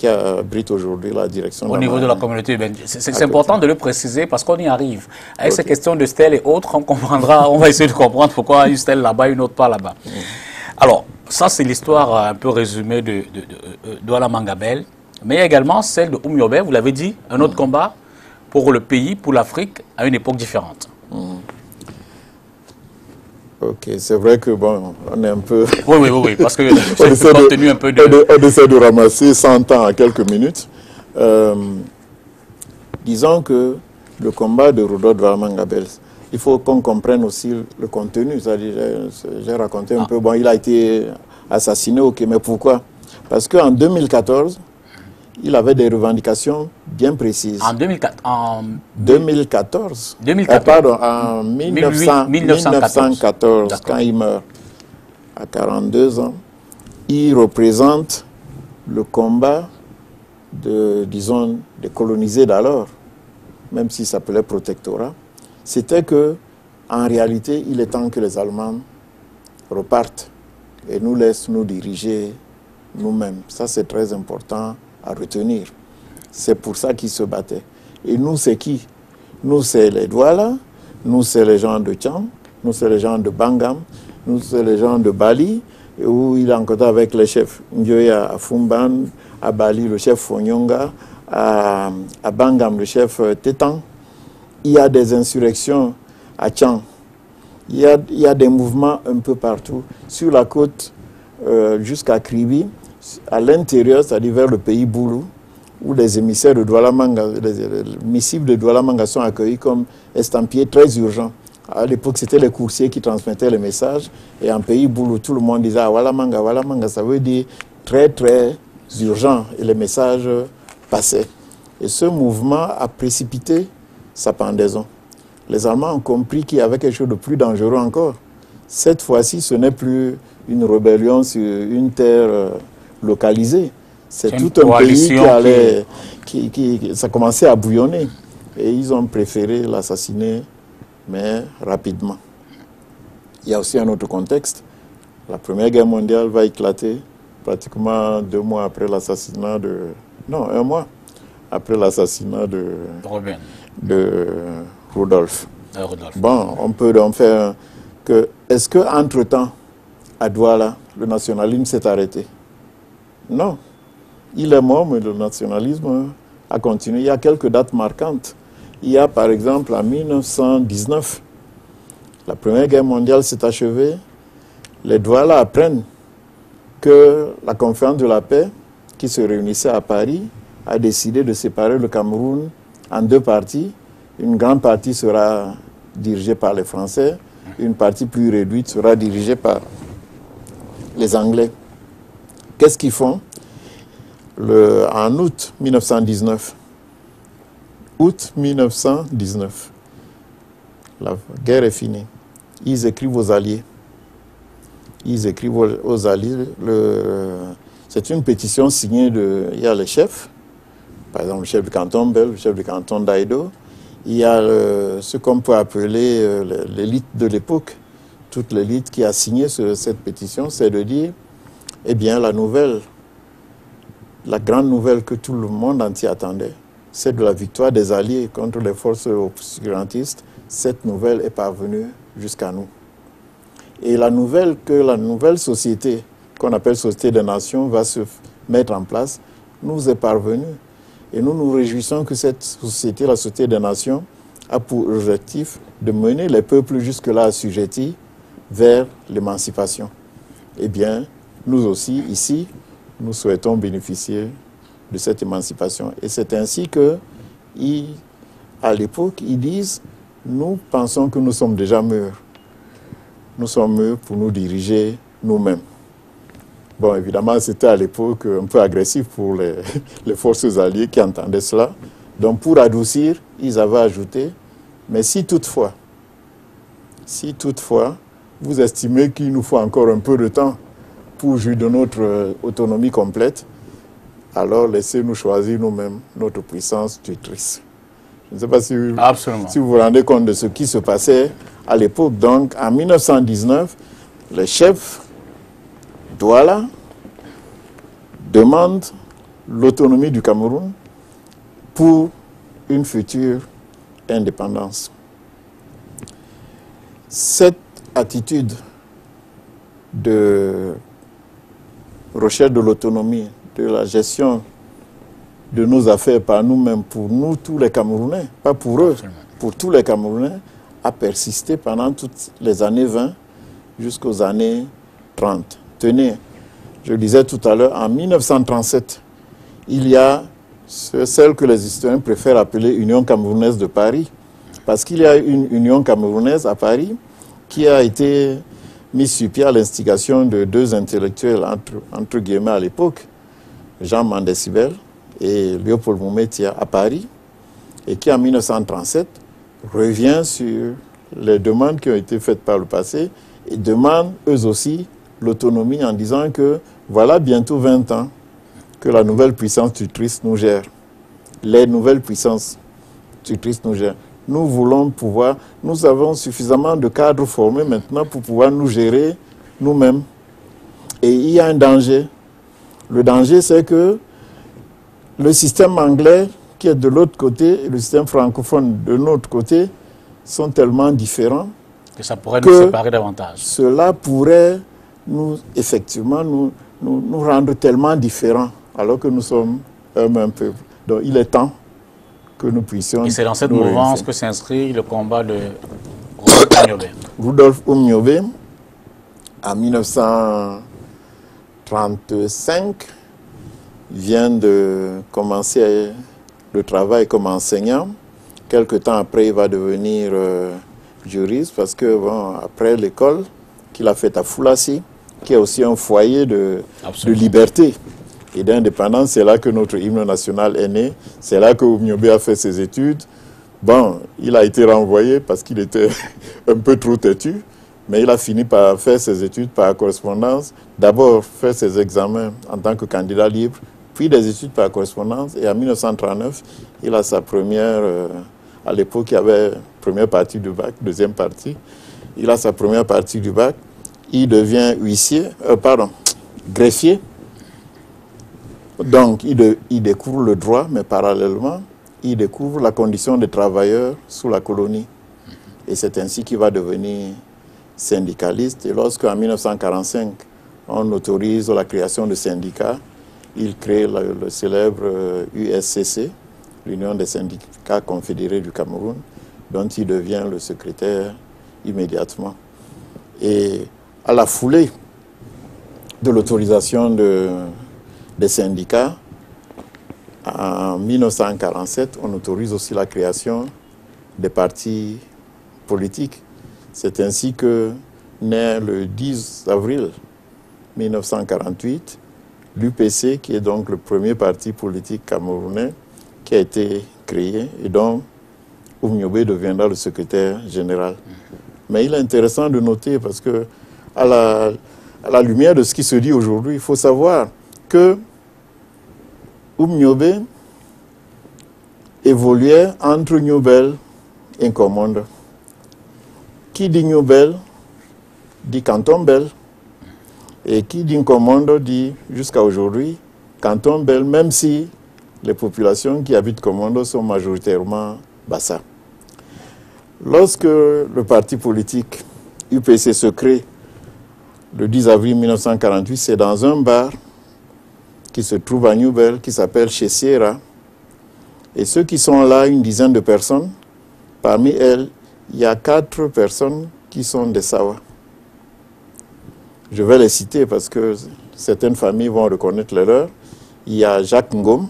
abrite aujourd'hui la direction. Au niveau de la communauté urbaine. C'est important de le préciser parce qu'on y arrive. Avec ces questions de stèles et autres, on comprendra, on va essayer de comprendre pourquoi une stèle là-bas, une autre pas là-bas. Alors, ça c'est l'histoire un peu résumée de Douala Mangabel, mais il y a également celle de Oumyobé, vous l'avez dit, un autre combat pour le pays, pour l'Afrique, à une époque différente. Ok, c'est vrai que bon, on est un peu... Oui, parce que j'ai contenu un peu de... On essaie de ramasser 100 ans à quelques minutes. Disons que le combat de Rudolf Douala Mangabel, il faut qu'on comprenne aussi le contenu. J'ai raconté un peu. Bon, il a été assassiné, ok, mais pourquoi? Parce qu'en 2014, il avait des revendications bien précises. En 2014. Pardon, en 1914, quand il meurt, à 42 ans, il représente le combat disons, des colonisés d'alors, même s'il s'appelait protectorat. C'était que, en réalité, il est temps que les Allemands repartent et nous laissent nous diriger nous-mêmes. Ça, c'est très important à retenir. C'est pour ça qu'ils se battaient. Et nous, c'est qui? Nous, c'est les Douala, nous, c'est les gens de Tcham, nous, c'est les gens de Bangam, nous, c'est les gens de Bali, où il est en contact avec les chefs Ndioya à Fumban, à Bali, le chef Fonyonga, à Bangam, le chef Tétan. Il y a des insurrections à Tchang. Il y a des mouvements un peu partout. Sur la côte jusqu'à Kribi, à l'intérieur, c'est-à-dire vers le pays Boulou, où les émissaires de Douala Manga, les missives de Douala Manga sont accueillis comme estampillés très urgents. À l'époque, c'était les coursiers qui transmettaient les messages. Et en pays Boulou, tout le monde disait ah, Douala Manga, ça veut dire très, très urgent. Et les messages passaient. Et ce mouvement a précipité sa pendaison. Les Allemands ont compris qu'il y avait quelque chose de plus dangereux encore. Cette fois-ci, ce n'est plus une rébellion sur une terre localisée. C'est tout un pays qui allait... ça commençait à bouillonner. Et ils ont préféré l'assassiner, mais rapidement. Il y a aussi un autre contexte. La Première Guerre mondiale va éclater pratiquement 2 mois après l'assassinat de... Non, 1 mois après l'assassinat de Rudolf. Bon, on peut donc faire que... Est-ce qu'entre-temps, à Douala, le nationalisme s'est arrêté? Non. Il est mort, mais le nationalisme a continué. Il y a quelques dates marquantes. Il y a, par exemple, en 1919, la Première Guerre mondiale s'est achevée. Les Douala apprennent que la conférence de la paix, qui se réunissait à Paris, a décidé de séparer le Cameroun en 2 parties. Une grande partie sera dirigée par les Français, une partie plus réduite sera dirigée par les Anglais. Qu'est-ce qu'ils font? En août 1919, août 1919. La guerre est finie. Ils écrivent aux Alliés. Ils écrivent aux Alliés. C'est une pétition signée de... Il y a les chefs, par exemple le chef du canton Bel, le chef du canton d'Aïdo. Il y a ce qu'on peut appeler l'élite de l'époque. Toute l'élite qui a signé cette pétition, c'est de dire, eh bien, la grande nouvelle que tout le monde entier attendait, c'est de la victoire des Alliés contre les forces obscurantistes. Cette nouvelle est parvenue jusqu'à nous. Et la nouvelle que la nouvelle société, qu'on appelle Société des Nations, va se mettre en place, nous est parvenue. Et nous nous réjouissons que cette société, la Société des Nations, a pour objectif de mener les peuples jusque-là assujettis vers l'émancipation. Eh bien, nous aussi, ici, nous souhaitons bénéficier de cette émancipation. Et c'est ainsi que, à l'époque, ils disent, nous pensons que nous sommes déjà mûrs. Nous sommes mûrs pour nous diriger nous-mêmes. Bon, évidemment, c'était à l'époque un peu agressif pour les forces alliées qui entendaient cela. Donc, pour adoucir, ils avaient ajouté, mais si toutefois, vous estimez qu'il nous faut encore un peu de temps pour jouir de notre autonomie complète, alors laissez-nous choisir nous-mêmes notre puissance tutrice. Je ne sais pas si vous vous rendez compte de ce qui se passait à l'époque. Donc, en 1919, les chefs Douala demandent l'autonomie du Cameroun pour une future indépendance. Cette attitude de recherche de l'autonomie, de la gestion de nos affaires par nous-mêmes, pour nous tous les Camerounais, pas pour eux, pour tous les Camerounais, a persisté pendant toutes les années 20 jusqu'aux années 30. Tenez, je le disais tout à l'heure, en 1937, il y a celle que les historiens préfèrent appeler Union camerounaise de Paris, parce qu'il y a une Union camerounaise à Paris qui a été mise sur pied à l'instigation de deux intellectuels, entre guillemets à l'époque, Jean Mandesibel et Léopold Moumetia à Paris, et qui en 1937 revient sur les demandes qui ont été faites par le passé et demande eux aussi l'autonomie en disant que voilà bientôt 20 ans que la nouvelle puissance tutrice nous gère. Les nouvelles puissances tutrices nous gèrent. Nous voulons pouvoir, nous avons suffisamment de cadres formés maintenant pour pouvoir nous gérer nous-mêmes. Et il y a un danger. Le danger, c'est que le système anglais qui est de l'autre côté et le système francophone de notre côté sont tellement différents que ça pourrait nous séparer davantage. Cela pourrait nous, effectivement, nous rendre tellement différents alors que nous sommes un même peuple. Donc il est temps que nous puissions... Et c'est dans cette mouvance que s'inscrit le combat de Rudolf Unyobé. Rudolf Unyobé, en 1935, vient de commencer le travail comme enseignant. Quelque temps après, il va devenir juriste parce que, bon, après l'école qu'il a faite à Foulassi, qui est aussi un foyer de liberté et d'indépendance, c'est là que notre hymne national est né. C'est là que Unyobé a fait ses études. Bon, il a été renvoyé parce qu'il était un peu trop têtu, mais il a fini par faire ses études par correspondance. D'abord, faire ses examens en tant que candidat libre, puis des études par correspondance. Et en 1939, il a sa première... à l'époque, il y avait première partie du bac, deuxième partie. Il a sa première partie du bac. Il devient greffier. Donc, il découvre le droit, mais parallèlement, il découvre la condition des travailleurs sous la colonie. Et c'est ainsi qu'il va devenir syndicaliste. Et lorsqu'en 1945, on autorise la création de syndicats, il crée le célèbre USCC, l'Union des syndicats confédérés du Cameroun, dont il devient le secrétaire immédiatement. Et à la foulée de l'autorisation des syndicats, en 1947, on autorise aussi la création des partis politiques. C'est ainsi que naît le 10 avril 1948, l'UPC, qui est donc le premier parti politique camerounais, qui a été créé et dont Oumniobé deviendra le secrétaire général. Mais il est intéressant de noter parce que à la lumière de ce qui se dit aujourd'hui, il faut savoir que Oumniobé évoluait entre Nyoubel et Nkomondo. Qui dit Nyoubel dit Canton Bel. Et qui dit Nkomondo dit jusqu'à aujourd'hui Canton Bel, même si les populations qui habitent Komondo sont majoritairement Bassa. Lorsque le parti politique UPC se crée le 10 avril 1948, c'est dans un bar qui se trouve à Nyoubel, qui s'appelle Chez Sierra. Et ceux qui sont là, une dizaine de personnes, parmi elles, il y a 4 personnes qui sont des Sawa. Je vais les citer parce que certaines familles vont reconnaître les leurs. Il y a Jacques Ngom,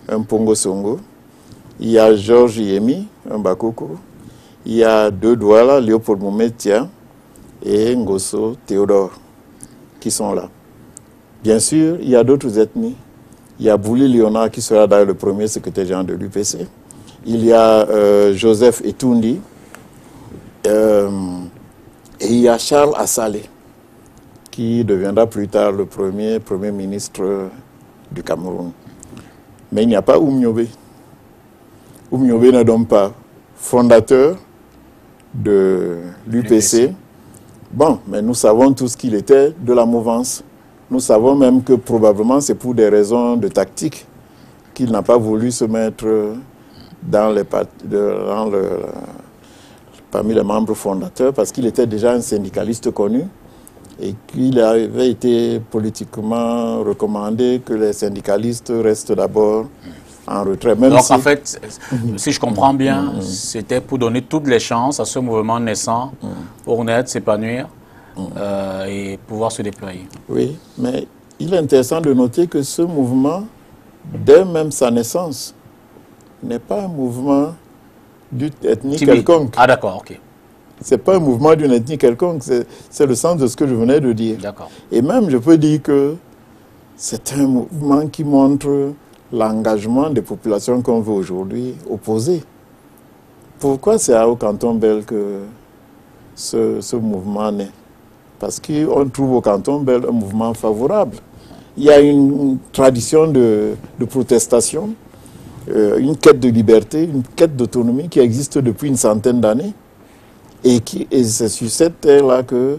un Pongo Songo. Il y a Georges Yemi, un Bakoko. Il y a 2 Douala, Léopold Moumetia et Ngosso Théodore, qui sont là. Bien sûr, il y a d'autres ethnies. Il y a Bouli Léonard, qui sera d'ailleurs le premier secrétaire général de l'UPC. Il y a Joseph Etoundi. Et il y a Charles Assalé, qui deviendra plus tard le premier ministre du Cameroun. Mais il n'y a pas Oumniobé. Oumniobé n'est donc pas fondateur de l'UPC. Bon, mais nous savons tous qu'il était de la mouvance. Nous savons même que probablement c'est pour des raisons de tactique qu'il n'a pas voulu se mettre parmi les membres fondateurs parce qu'il était déjà un syndicaliste connu et qu'il avait été politiquement recommandé que les syndicalistes restent d'abord en retrait. Même donc en fait, si je comprends bien, c'était pour donner toutes les chances à ce mouvement naissant pour naître, s'épanouir et pouvoir se déployer. Oui, mais il est intéressant de noter que ce mouvement, dès même sa naissance, n'est pas un mouvement d'une ethnie quelconque. Ah d'accord, ok. Ce n'est pas un mouvement d'une ethnie quelconque, c'est le sens de ce que je venais de dire. D'accord. Et même, je peux dire que c'est un mouvement qui montre l'engagement des populations qu'on veut aujourd'hui opposer. Pourquoi c'est au Canton Bel que ce mouvement naît? Parce qu'on trouve au Canton Bel un mouvement favorable. Il y a une tradition de protestation, une quête de liberté, une quête d'autonomie qui existe depuis une centaine d'années. Et c'est sur cette terre-là que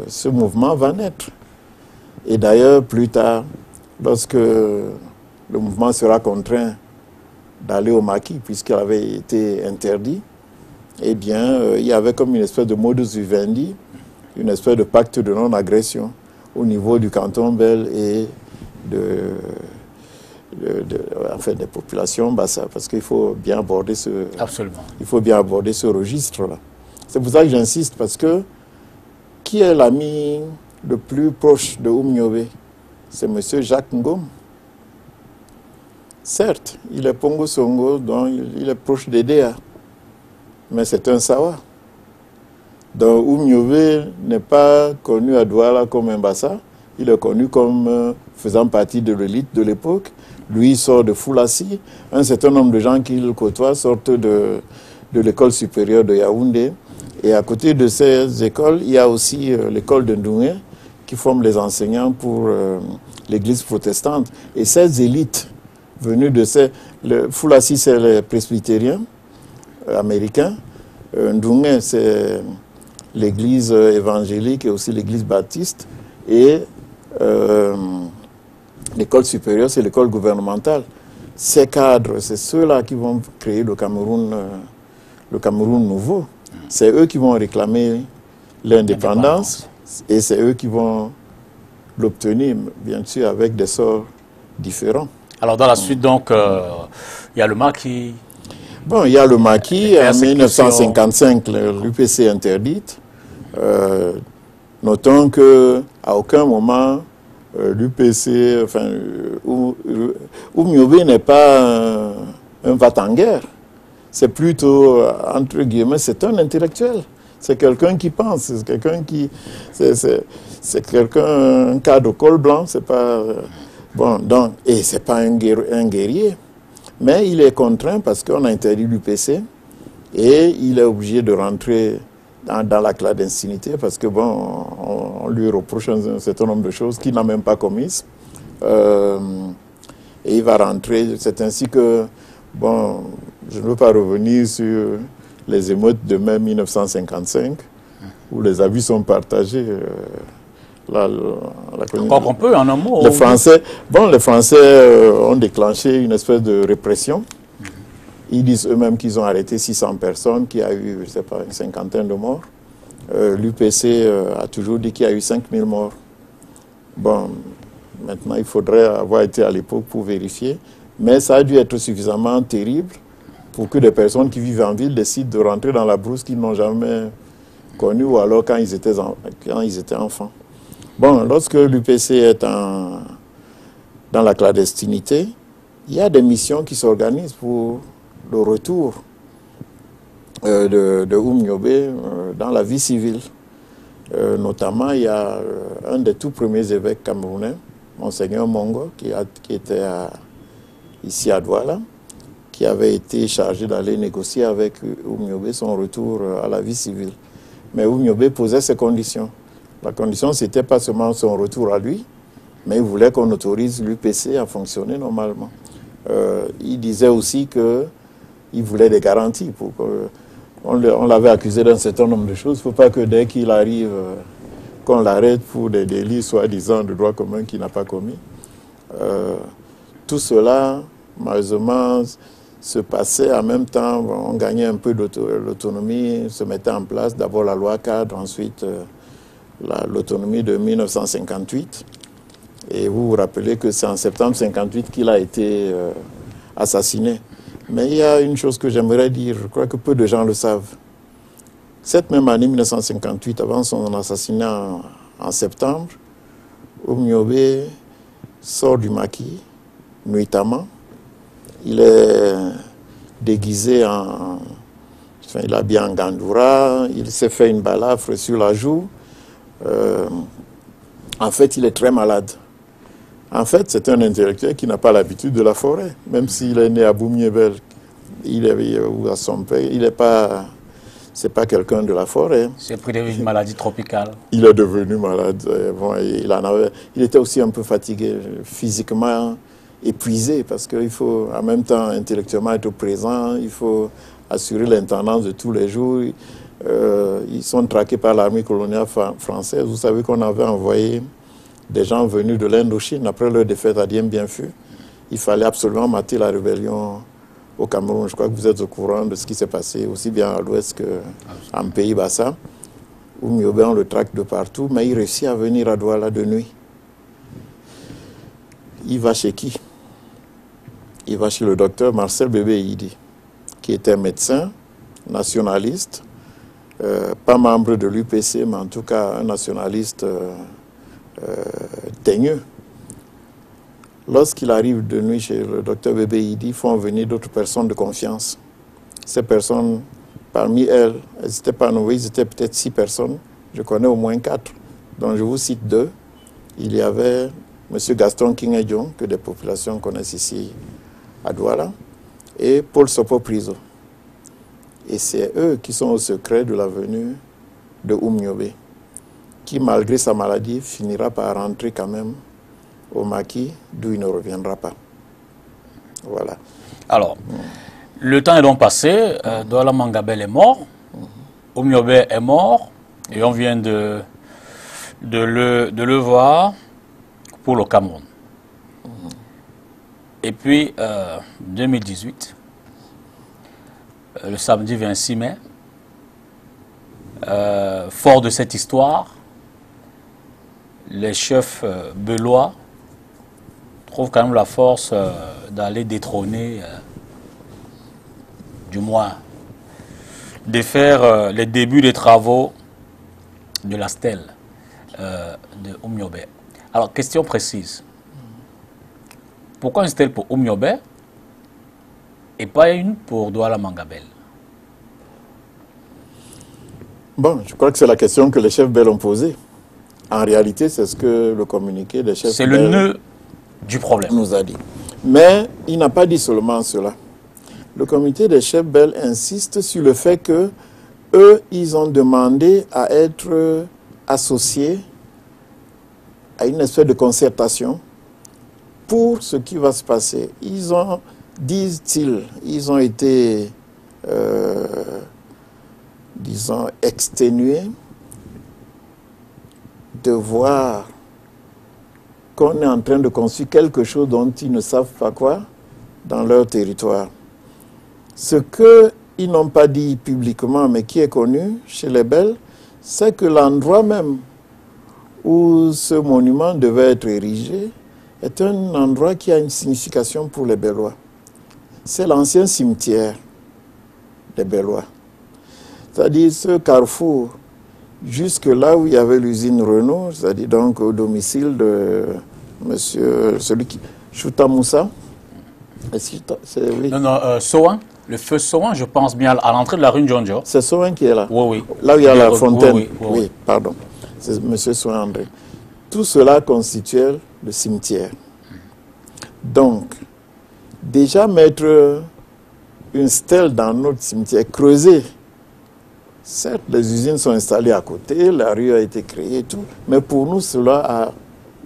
ce mouvement va naître. Et d'ailleurs, plus tard, lorsque le mouvement sera contraint d'aller au maquis, puisqu'il avait été interdit, eh bien, il y avait comme une espèce de modus vivendi, une espèce de pacte de non-agression au niveau du Canton Bel et enfin, des populations Bassa, parce qu'il faut bien aborder ce registre-là. C'est pour ça que j'insiste, parce que qui est l'ami le plus proche de Oumniobé? C'est M. Jacques Ngom. Certes, il est Pongo Songo, donc il est proche d'Edea, mais c'est un Sawa. Donc Oumniobé n'est pas connu à Douala comme un Bassa, il est connu comme faisant partie de l'élite de l'époque. Lui sort de Foulassi, un certain nombre de gens qu'il côtoie sortent de l'école supérieure de Yaoundé. Et à côté de ces écoles, il y a aussi l'école de Ndoué, qui forme les enseignants pour l'église protestante. Et ces élites venues de Foulassi, c'est les presbytériens américains. Ndoué, c'est l'église évangélique et aussi l'église baptiste. Et l'école supérieure, c'est l'école gouvernementale. Ces cadres, c'est ceux-là qui vont créer le Cameroun nouveau. C'est eux qui vont réclamer l'indépendance et c'est eux qui vont l'obtenir, bien sûr, avec des sorts différents. Alors, dans la suite, donc, il y a le maquis. Bon, il y a le maquis. En 1955, l'UPC est interdite. Notons qu'à aucun moment, l'UPC, enfin, Oumniobé n'est pas un va-t-en-guerre. C'est plutôt, entre guillemets, c'est un intellectuel. C'est quelqu'un qui pense, c'est quelqu'un qui... C'est quelqu'un, un cadre col blanc, c'est pas... Bon, donc, et c'est pas un guerrier. Mais il est contraint parce qu'on a interdit l'UPC et il est obligé de rentrer dans la clandestinité parce que, bon, on lui reproche un certain nombre de choses qu'il n'a même pas commises. Et il va rentrer. C'est ainsi que, bon, je ne veux pas revenir sur les émeutes de mai 1955, où les avis sont partagés. Encore qu'on peut, en un mot. Les Français ont déclenché une espèce de répression. Ils disent eux-mêmes qu'ils ont arrêté 600 personnes, qu'il y a eu, je ne sais pas, une cinquantaine de morts. L'UPC a toujours dit qu'il y a eu 5000 morts. Bon, maintenant, il faudrait avoir été à l'époque pour vérifier. Mais ça a dû être suffisamment terrible pour que des personnes qui vivent en ville décident de rentrer dans la brousse qu'ils n'ont jamais connue ou alors quand ils étaient enfants. Bon, lorsque l'UPC est dans la clandestinité, il y a des missions qui s'organisent pour le retour de Oumniobé dans la vie civile. Notamment, il y a un des tout premiers évêques camerounais, Monseigneur Mongo, qui était ici à Douala, qui avait été chargé d'aller négocier avec Oumniobé son retour à la vie civile. Mais Oumniobé posait ses conditions. La condition, ce n'était pas seulement son retour à lui, mais il voulait qu'on autorise l'UPC à fonctionner normalement. Il disait aussi qu'il voulait des garanties. On l'avait accusé d'un certain nombre de choses. Il ne faut pas que dès qu'il arrive, qu'on l'arrête pour des délits soi-disant de droit commun qu'il n'a pas commis. Tout cela, malheureusement, se passait en même temps. On gagnait un peu d'autonomie, se mettait en place. D'abord la loi cadre, ensuite l'autonomie de 1958. Et vous vous rappelez que c'est en septembre 1958 qu'il a été assassiné. Mais il y a une chose que j'aimerais dire, je crois que peu de gens le savent. Cette même année 1958, avant son assassinat en septembre, Oumniobé sort du maquis, nuitamment. Il est déguisé il est habillé en gandoura, il s'est fait une balafre sur la joue. En fait, il est très malade. En fait, c'est un intellectuel qui n'a pas l'habitude de la forêt. Même s'il est né à Boumniébel, ou à son père, il n'est pas... C'est pas quelqu'un de la forêt. C'est pris d'une maladie tropicale. Il est devenu malade. Bon, il était aussi un peu fatigué, physiquement épuisé, parce qu'il faut en même temps intellectuellement être présent, il faut assurer l'intendance de tous les jours. Ils sont traqués par l'armée coloniale française. Vous savez qu'on avait envoyé des gens venus de l'Indochine après leur défaite à Dien Bien Phu. Il fallait absolument mater la rébellion au Cameroun. Je crois que vous êtes au courant de ce qui s'est passé aussi bien à l'ouest qu'en Pays Bassa, où Oumniobé, on le traque de partout, mais il réussit à venir à Douala de nuit. Il va chez qui? Il va chez le docteur Marcel Bébé Idi, qui était médecin, nationaliste, pas membre de l'UPC, mais en tout cas un nationaliste teigneux. Lorsqu'il arrive de nuit chez le docteur Bébé Idi, font venir d'autres personnes de confiance. Ces personnes, parmi elles, elles n'étaient pas nombreuses, ils étaient peut-être 6 personnes. Je connais au moins 4, dont je vous cite 2. Il y avait M. Gaston Kingedjon, que des populations connaissent ici à Douala, et Paul Sopo Priso. Et c'est eux qui sont au secret de la venue de Oumniobé, qui, malgré sa maladie, finira par rentrer quand même au maquis, d'où il ne reviendra pas. Voilà. Alors, le temps est donc passé. Douala Mangabel est mort. Oumniobé est mort. Et on vient de le voir pour le Cameroun. Et puis, 2018, le samedi 26 mai, fort de cette histoire, les chefs belois trouvent quand même la force d'aller détrôner, du moins, de faire les débuts des travaux de la stèle de Oumniobé. Alors, question précise. Pourquoi une stèle pour Oumniobé et pas une pour Douala Mangabel? Bon, je crois que c'est la question que les chefs Bel ont posée. En réalité, c'est ce que le communiqué des chefs C'est le nœud du problème. Nous a dit. Mais il n'a pas dit seulement cela. Le comité des chefs Bell insiste sur le fait que eux, ils ont demandé à être associés à une espèce de concertation pour ce qui va se passer. Ils ont, disent-ils, ils ont été, disons, exténués de voir qu'on est en train de construire quelque chose dont ils ne savent pas quoi dans leur territoire. Ce qu'ils n'ont pas dit publiquement, mais qui est connu chez les Belges, c'est que l'endroit même où ce monument devait être érigé est un endroit qui a une signification pour les Bellois. C'est l'ancien cimetière des Bellois. C'est-à-dire ce carrefour, jusque là où il y avait l'usine Renault, c'est-à-dire donc au domicile de monsieur, celui qui, Chouta Moussa. Oui. Non, Sohan, le feu Sohan, je pense bien à l'entrée de la rue Ndjonjo. C'est Sohan qui est là. Oui, oui. Là où il y a la fontaine. Oui, pardon. C'est monsieur Sohan André. Tout cela constituait le cimetière. Donc, déjà mettre une stèle dans notre cimetière, creuser. Certes, les usines sont installées à côté, la rue a été créée et tout, mais pour nous, cela a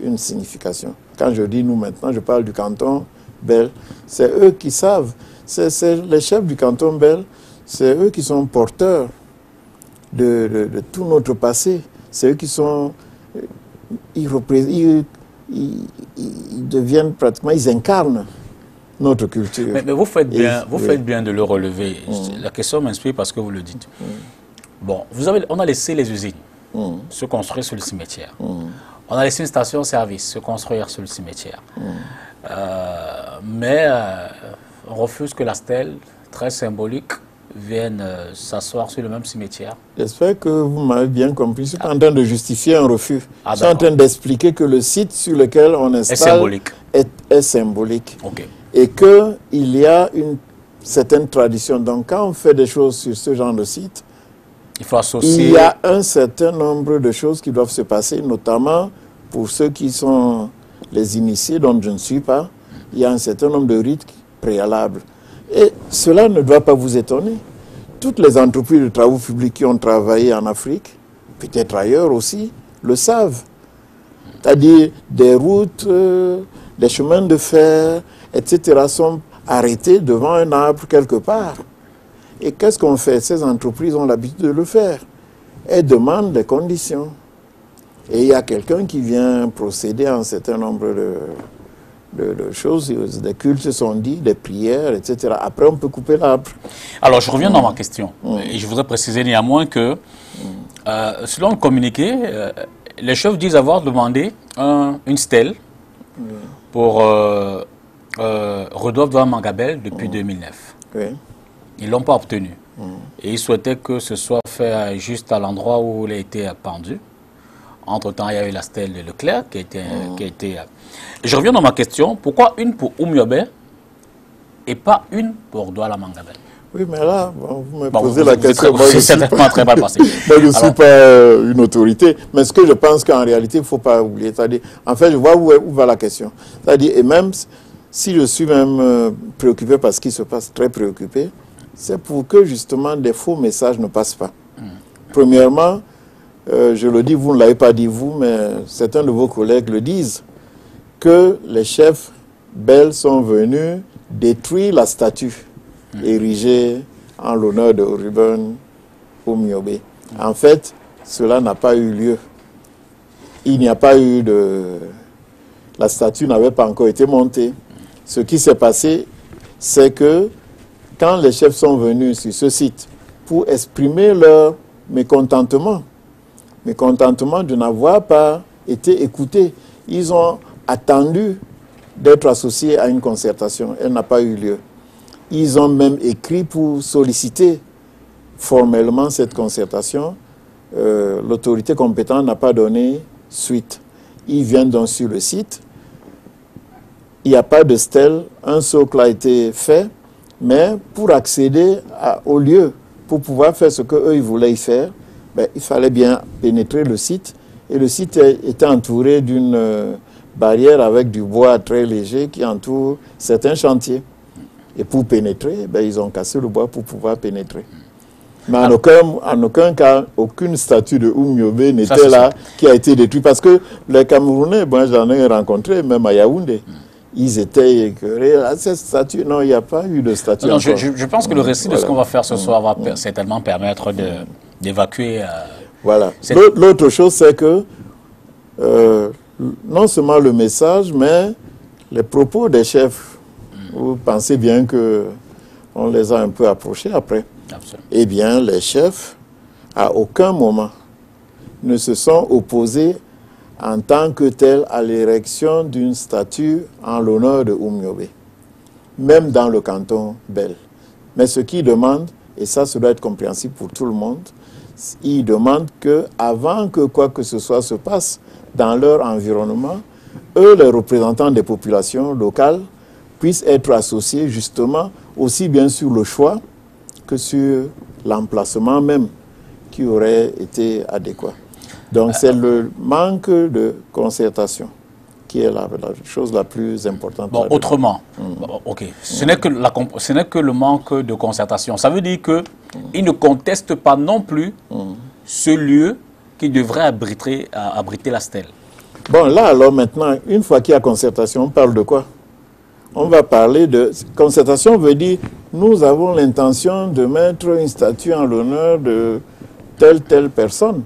une signification. Quand je dis nous maintenant, je parle du canton Bell. C'est eux qui savent. C'est les chefs du canton Bell, c'est eux qui sont porteurs de tout notre passé. C'est eux qui sont... Ils deviennent pratiquement, ils incarnent notre culture. Mais vous faites bien, faites bien de le relever. La question m'inspire parce que vous le dites. Bon, on a laissé les usines se construire sur le cimetière. On a laissé une station-service se construire sur le cimetière. Mais on refuse que la stèle, très symbolique, vienne s'asseoir sur le même cimetière. J'espère que vous m'avez bien compris. Je suis en train de justifier un refus. Je suis en train d'expliquer que le site sur lequel on installe est symbolique. Okay. Et qu'il y a une certaine tradition. Donc quand on fait des choses sur ce genre de site, il faut associer... il y a un certain nombre de choses qui doivent se passer, notamment pour ceux qui sont les initiés, dont je ne suis pas. Il y a un certain nombre de rites préalables. Et cela ne doit pas vous étonner. Toutes les entreprises de travaux publics qui ont travaillé en Afrique, peut-être ailleurs aussi, le savent. C'est-à-dire des routes, des chemins de fer, etc. sont arrêtés devant un arbre quelque part. Et qu'est-ce qu'on fait? Ces entreprises ont l'habitude de le faire. Elles demandent des conditions. Et il y a quelqu'un qui vient procéder à un certain nombre de choses, des cultes sont dits, des prières, etc. Après, on peut couper l'arbre. Alors, je reviens dans ma question. Et je voudrais préciser néanmoins que, selon le communiqué, les chefs disent avoir demandé une stèle pour Rodolphe Douala Mangabel depuis 2009. Oui. Ils ne l'ont pas obtenu. Et ils souhaitaient que ce soit fait juste à l'endroit où il a été pendu. Entre-temps, il y a eu la stèle de Leclerc qui a été... Je reviens dans ma question. Pourquoi une pour Oumyobé et pas une pour Douala Mangabel? Oui, mais là, vous me posez la question. C'est certainement très mal passé. Moi, je ne suis pas une autorité. Mais ce que je pense qu'en réalité, il ne faut pas oublier. C'est-à-dire, en fait, je vois où va la question. C'est-à-dire, et même si je suis même préoccupé par ce qui se passe, très préoccupé, c'est pour que justement des faux messages ne passent pas. Premièrement, je le dis, vous ne l'avez pas dit vous, mais certains de vos collègues le disent, que les chefs Bell sont venus détruire la statue érigée en l'honneur de Ruben Oumyobé. En fait, cela n'a pas eu lieu. Il n'y a pas eu de... La statue n'avait pas encore été montée. Ce qui s'est passé, c'est que quand les chefs sont venus sur ce site pour exprimer leur mécontentement de n'avoir pas été écoutés, ils ont attendu d'être associés à une concertation. Elle n'a pas eu lieu. Ils ont même écrit pour solliciter formellement cette concertation. L'autorité compétente n'a pas donné suite. Ils viennent donc sur le site. Il n'y a pas de stèle. Un socle a été fait. Mais pour accéder au lieu, pour pouvoir faire ce qu'eux ils voulaient y faire, il fallait bien pénétrer le site. Et le site était entouré d'une barrières avec du bois très léger qui entourent certains chantiers. Et pour pénétrer, ben, ils ont cassé le bois pour pouvoir pénétrer. Mais en aucun cas, aucune statue de Oumyobé n'était là, qui a été détruite. Parce que les Camerounais, moi j'en ai rencontré, même à Yaoundé, ils étaient écœurés. À cette statue, non, il n'y a pas eu de statue. Non, je pense que le récit de ce qu'on va faire ce soir va certainement permettre d'évacuer... Voilà. L'autre chose, c'est que non seulement le message, mais les propos des chefs. Vous pensez bien qu'on les a un peu approchés après. Absolument. Eh bien, les chefs, à aucun moment, ne se sont opposés en tant que tels à l'érection d'une statue en l'honneur de Oumyobé, même dans le canton Bel. Mais ce qu'ils demandent, et ça doit être compréhensible pour tout le monde, ils demandent qu'avant que quoi que ce soit se passe dans leur environnement, eux, les représentants des populations locales, puissent être associés justement aussi bien sur le choix que sur l'emplacement même qui aurait été adéquat. Donc c'est le manque de concertation qui est la chose la plus importante. Bon, autrement, ok, ce n'est que le manque de concertation. Ça veut dire qu'ils ne contestent pas non plus ce lieu qui devrait abriter la stèle. Bon, là alors maintenant, une fois qu'il y a concertation, on parle de quoi? On va parler de... Concertation veut dire, nous avons l'intention de mettre une statue en l'honneur de telle personne.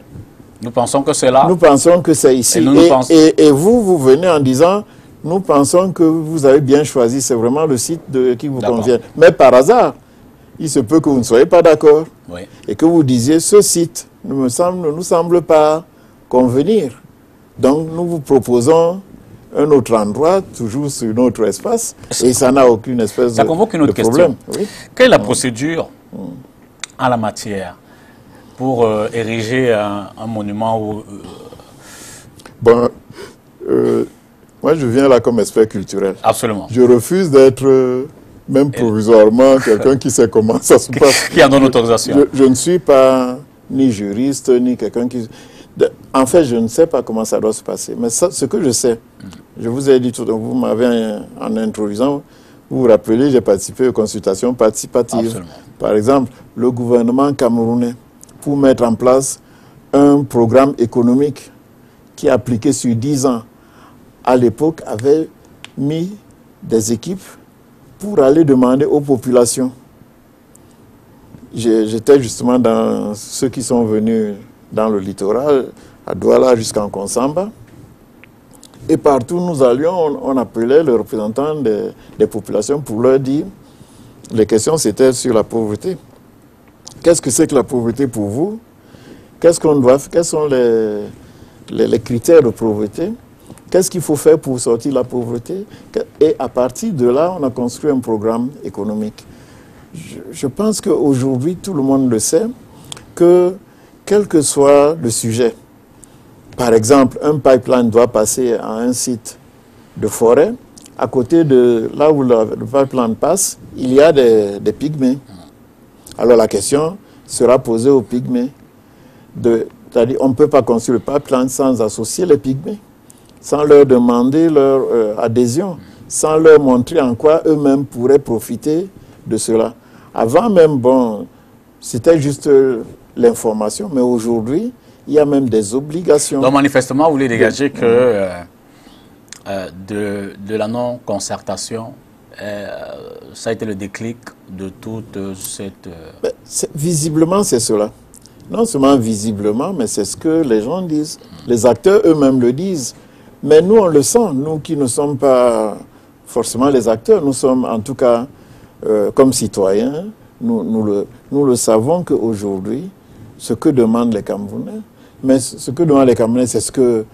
Nous pensons que c'est là. Nous pensons que c'est ici. Et vous venez en disant, nous pensons que vous avez bien choisi, c'est vraiment le site qui vous convient. Mais par hasard, il se peut que vous ne soyez pas d'accord. Oui. Et que vous disiez, ce site ne nous semble pas convenir. Donc nous vous proposons un autre endroit, toujours sur notre espace, et ça n'a aucune espèce ça convoque une autre problème. Question. Oui. Quelle est la procédure en la matière pour ériger un monument ou... Bon, moi je viens là comme expert culturel. Absolument. Je refuse d'être, même provisoirement, quelqu'un qui sait comment ça se passe. Qui en donne l'autorisation. Je ne suis pas ni juriste, ni quelqu'un qui... En fait, je ne sais pas comment ça doit se passer. Mais ça, ce que je sais, je vous ai dit tout, vous m'avez en introduisant, vous vous rappelez, j'ai participé aux consultations participatives. Absolument. Par exemple, le gouvernement camerounais, pour mettre en place un programme économique qui est appliqué sur 10 ans, à l'époque, avait mis des équipes pour aller demander aux populations. J'étais justement dans ceux qui sont venus dans le littoral, à Douala jusqu'en Konsamba. Et partout où nous allions, on appelait les représentants des populations pour leur dire, les questions c'était sur la pauvreté. Qu'est-ce que c'est que la pauvreté pour vous? Qu'est-ce qu'on doit faire? Quels sont les critères de pauvreté? Qu'est-ce qu'il faut faire pour sortir de la pauvreté? Et à partir de là, on a construit un programme économique. Je pense qu'aujourd'hui, tout le monde le sait, que quel que soit le sujet, par exemple, un pipeline doit passer à un site de forêt, à côté de là où le pipeline passe, il y a des pygmées. Alors la question sera posée aux pygmées. C'est-à-dire on ne peut pas construire le pipeline sans associer les pygmées, sans leur demander leur adhésion, sans leur montrer en quoi eux-mêmes pourraient profiter de cela. Avant même, bon, c'était juste l'information, mais aujourd'hui, il y a même des obligations. Donc manifestement, vous voulez dégager que de la non-concertation, ça a été le déclic de toute cette... Visiblement, c'est cela. Non seulement visiblement, mais c'est ce que les gens disent. Les acteurs eux-mêmes le disent. Mais nous, on le sent. Nous qui ne sommes pas forcément les acteurs, nous sommes en tout cas, comme citoyens, nous le savons qu'aujourd'hui, ce que demandent les Camerounais, mais ce que demandent les Camerounais, c'est ce que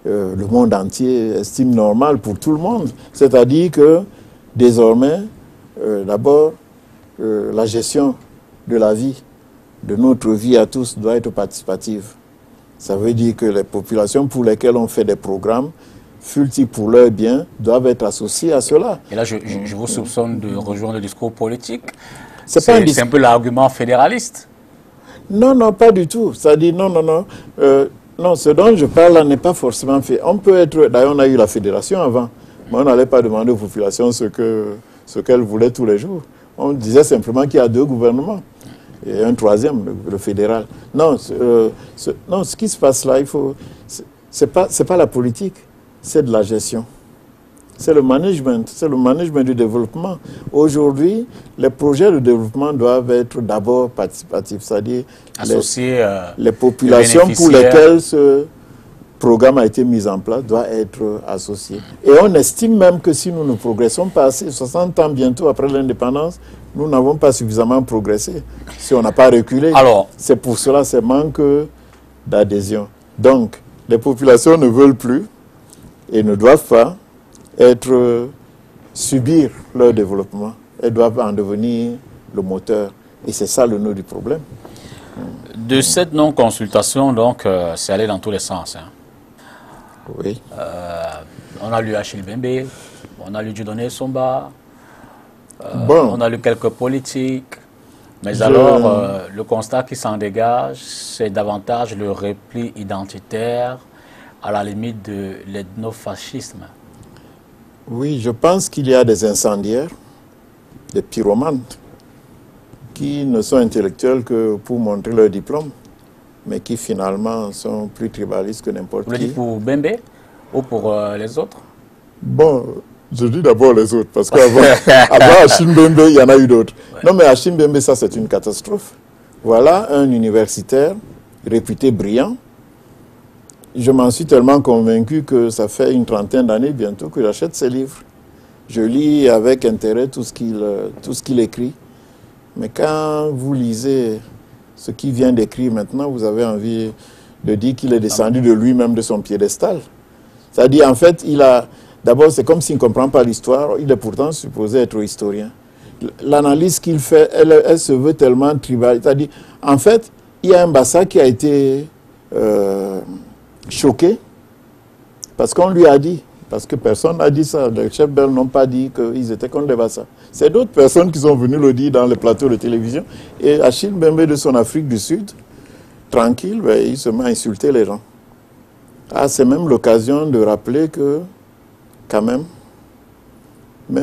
le monde entier estime normal pour tout le monde. C'est-à-dire que désormais, d'abord, la gestion de la vie, de notre vie à tous, doit être participative. Ça veut dire que les populations pour lesquelles on fait des programmes, futiles pour leur bien, doivent être associées à cela. Et là, je vous soupçonne de rejoindre le discours politique. C'est un peu l'argument fédéraliste. Non, non, pas du tout. C'est-à-dire, non. Non, ce dont je parle là n'est pas forcément fait. On peut être... D'ailleurs, on a eu la fédération avant. Mais on n'allait pas demander aux populations ce qu'elles voulaient tous les jours. On disait simplement qu'il y a 2 gouvernements. Et un troisième, le fédéral. Non, non, ce qui se passe là, c'est pas la politique, c'est de la gestion. C'est le management du développement. Aujourd'hui, les projets de développement doivent être d'abord participatifs, c'est-à-dire les populations pour lesquelles ce programme a été mis en place doivent être associées. Et on estime même que si nous ne progressons pas assez, 60 ans bientôt après l'indépendance, nous n'avons pas suffisamment progressé. Si on n'a pas reculé, c'est pour cela ce manque d'adhésion. Donc, les populations ne veulent plus et ne doivent pas subir leur développement. Elles doivent en devenir le moteur. Et c'est ça le nœud du problème. De cette non-consultation, donc, c'est allé dans tous les sens. Hein. Oui. On a lu Achille Bembe, on a lu Dieudonné Somba, on a lu quelques politiques. Mais alors, le constat qui s'en dégage, c'est davantage le repli identitaire à la limite de l'ethnofascisme. Oui, je pense qu'il y a des incendiaires, des pyromanes, qui ne sont intellectuels que pour montrer leur diplôme, mais qui finalement sont plus tribalistes que n'importe qui. Vous le dites pour Bembe ou pour les autres? Bon, je dis d'abord les autres, parce qu'avant Achille Bembe, il y en a eu d'autres. Ouais. Non, mais Achille Bembe, ça c'est une catastrophe. Voilà un universitaire réputé brillant. Je m'en suis tellement convaincu que ça fait une trentaine d'années bientôt que j'achète ses livres. Je lis avec intérêt tout ce qu'il écrit. Mais quand vous lisez ce qu'il vient d'écrire maintenant, vous avez envie de dire qu'il est descendu de lui-même de son piédestal. C'est-à-dire, en fait, d'abord, c'est comme s'il ne comprend pas l'histoire. Il est pourtant supposé être historien. L'analyse qu'il fait, elle se veut tellement tribale. C'est-à-dire, en fait, il y a un Bassa qui a été choqué parce qu'on lui a dit, parce que personne n'a dit ça, les chefs belges n'ont pas dit qu'ils étaient contre les Bassa. C'est d'autres personnes qui sont venues le dire dans les plateaux de télévision. Et Achille Bembe de son Afrique du Sud, tranquille, il se met à insulter les gens. Ah, c'est même l'occasion de rappeler que, quand même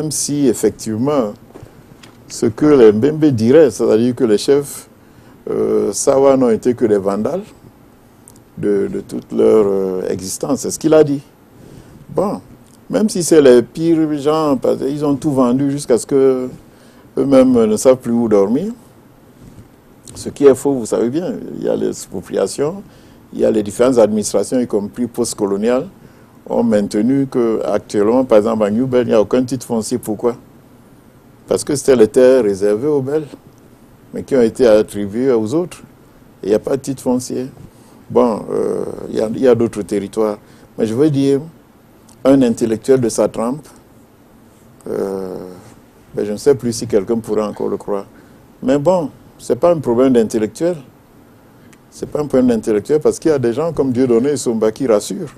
si effectivement, ce que les Mbembe diraient, c'est-à-dire que les chefs Sawa n'ont été que des vandales de toute leur existence, c'est ce qu'il a dit. Bon, même si c'est les pires gens, parce qu'ils ont tout vendu jusqu'à ce qu'eux-mêmes ne savent plus où dormir. Ce qui est faux, vous savez bien, il y a les expropriations, il y a les différentes administrations, y compris postcoloniales, ont maintenu qu'actuellement, par exemple, à New Bell, il n'y a aucun titre foncier. Pourquoi? Parce que c'était les terres réservées aux Belges, mais qui ont été attribuées aux autres. Et il n'y a pas de titre foncier. Bon, il y a d'autres territoires. Mais je veux dire, un intellectuel de sa trempe, je ne sais plus si quelqu'un pourrait encore le croire. Mais bon, ce n'est pas un problème d'intellectuel. Ce n'est pas un problème d'intellectuel parce qu'il y a des gens comme Dieudonné Somba qui rassurent.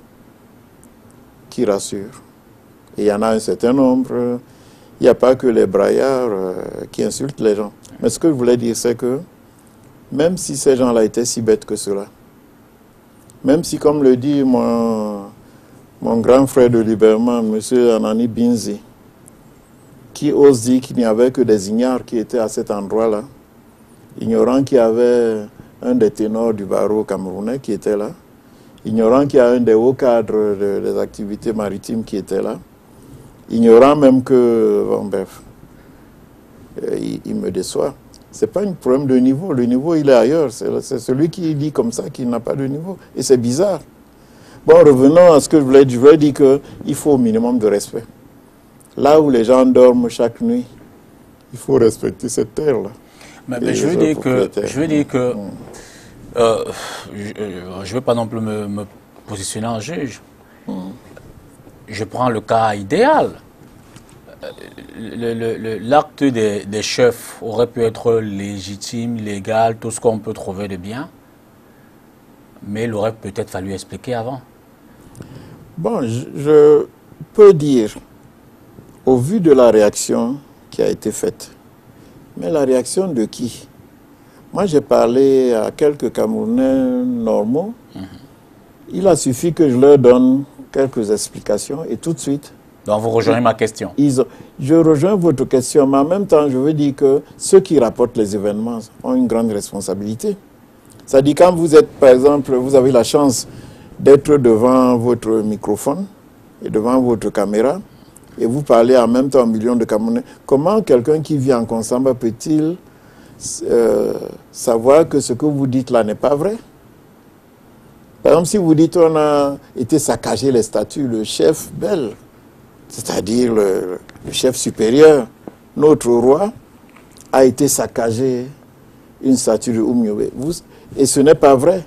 Qui rassurent. Et il y en a un certain nombre. Il n'y a pas que les braillards qui insultent les gens. Mais ce que je voulais dire, c'est que même si ces gens-là étaient si bêtes que cela, même si, comme le dit mon grand frère de Liberman, M. Anani Binzi, qui ose dire qu'il n'y avait que des ignares qui étaient à cet endroit-là, ignorant qu'il y avait un des ténors du barreau camerounais qui était là, ignorant qu'il y a un des hauts cadres des activités maritimes qui était là, ignorant même que, bon, bref, il me déçoit. Ce n'est pas un problème de niveau. Le niveau, il est ailleurs. C'est celui qui dit comme ça qu'il n'a pas de niveau. Et c'est bizarre. Bon, revenons à ce que je voulais dire. Je voulais dire qu'il faut au minimum de respect. Là où les gens dorment chaque nuit, il faut respecter cette terre-là. Mais je veux dire que je ne veux pas non plus me positionner en juge. Je prends le cas idéal. L'acte des chefs aurait pu être légitime, légal, tout ce qu'on peut trouver de bien, mais il aurait peut-être fallu expliquer avant. Bon, je peux dire, au vu de la réaction qui a été faite, mais la réaction de qui? Moi, j'ai parlé à quelques Camerounais normaux Il a suffi que je leur donne quelques explications et tout de suite... Donc vous rejoignez ma question. Je rejoins votre question, mais en même temps, je veux dire que ceux qui rapportent les événements ont une grande responsabilité. C'est-à-dire quand vous êtes, par exemple, vous avez la chance d'être devant votre microphone et devant votre caméra, et vous parlez en même temps à un million de Camerounais, comment quelqu'un qui vit en Konsamba peut-il savoir que ce que vous dites là n'est pas vrai? Par exemple, si vous dites on a été saccagé les statues, le chef Bel, c'est-à-dire le chef supérieur, notre roi, a été saccagé une statue de Oumiobe. Et ce n'est pas vrai.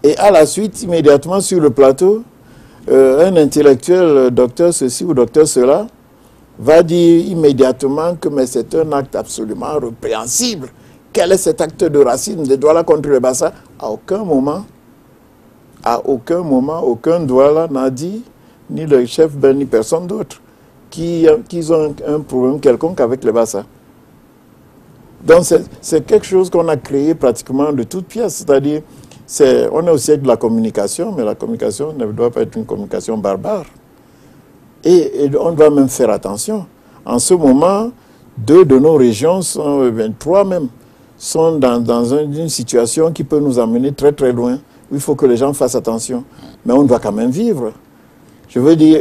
Et à la suite, immédiatement sur le plateau, un intellectuel, docteur ceci ou docteur cela, va dire immédiatement que c'est un acte absolument répréhensible. Quel est cet acte de racisme de Douala contre le Bassa? À aucun moment, aucun Douala n'a dit, ni le chef Ben, ni personne d'autre, qu'ils ont un problème quelconque avec le Bassa. Donc c'est quelque chose qu'on a créé pratiquement de toutes pièces. C'est-à-dire, on est au siècle de la communication, mais la communication ne doit pas être une communication barbare. Et on doit même faire attention. En ce moment, 2 de nos régions, 3 même, sont dans une situation qui peut nous amener très très loin. Il faut que les gens fassent attention. Mais on doit quand même vivre. Je veux dire,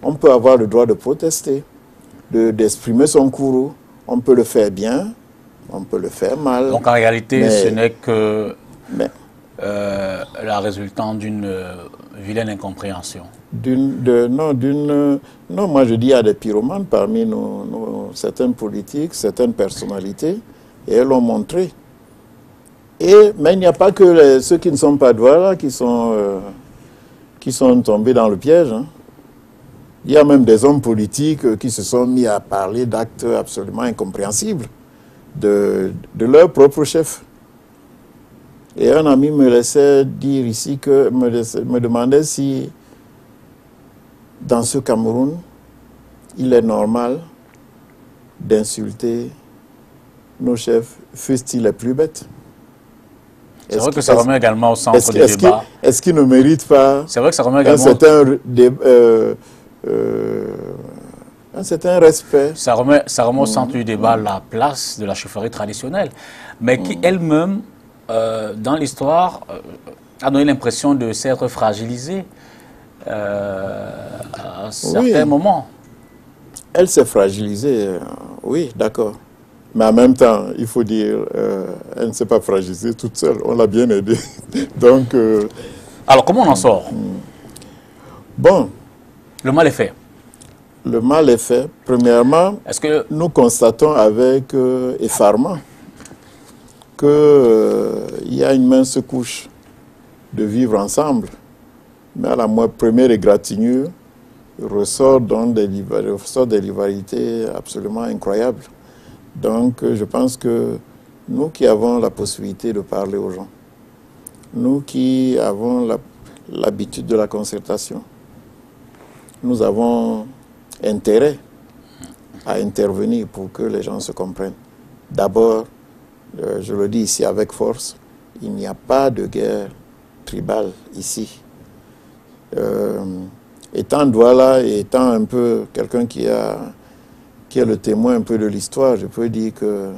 on peut avoir le droit de protester, d'exprimer son courroux. On peut le faire bien, on peut le faire mal. Donc en réalité, ce n'est que la résultante d'une vilaine incompréhension. Non, moi je dis il y a des pyromanes parmi certaines politiques, certaines personnalités, et elles l'ont montré. Mais il n'y a pas que ceux qui ne sont pas douala qui sont tombés dans le piège. Hein. Il y a même des hommes politiques qui se sont mis à parler d'actes absolument incompréhensibles de leur propre chef. Et un ami me laissait dire ici me demandait si dans ce Cameroun, il est normal d'insulter nos chefs, fussent-ils les plus bêtes. C'est vrai que ça remet également au centre du débat. Est-ce qu'il ne mérite pas vrai que ça remet également un certain respect? Ça remet au centre du débat la place de la chefferie traditionnelle, mais qui elle-même, dans l'histoire, a donné l'impression de s'être fragilisée à certains moments. Elle s'est fragilisée, oui, d'accord. Mais en même temps, il faut dire, elle ne s'est pas fragilisée toute seule. On l'a bien aidée. Donc, alors, comment on en sort? Bon. Le mal est fait. Le mal est fait. Premièrement, nous constatons avec effarement qu'il y a une mince couche de vivre ensemble. Mais à la première égratignure, ressort des rivalités absolument incroyables. Donc, je pense que nous qui avons la possibilité de parler aux gens, nous qui avons l'habitude de la concertation, nous avons intérêt à intervenir pour que les gens se comprennent. D'abord, je le dis ici avec force, il n'y a pas de guerre tribale ici. Étant Douala et étant un peu quelqu'un qui est le témoin un peu de l'histoire, je peux dire que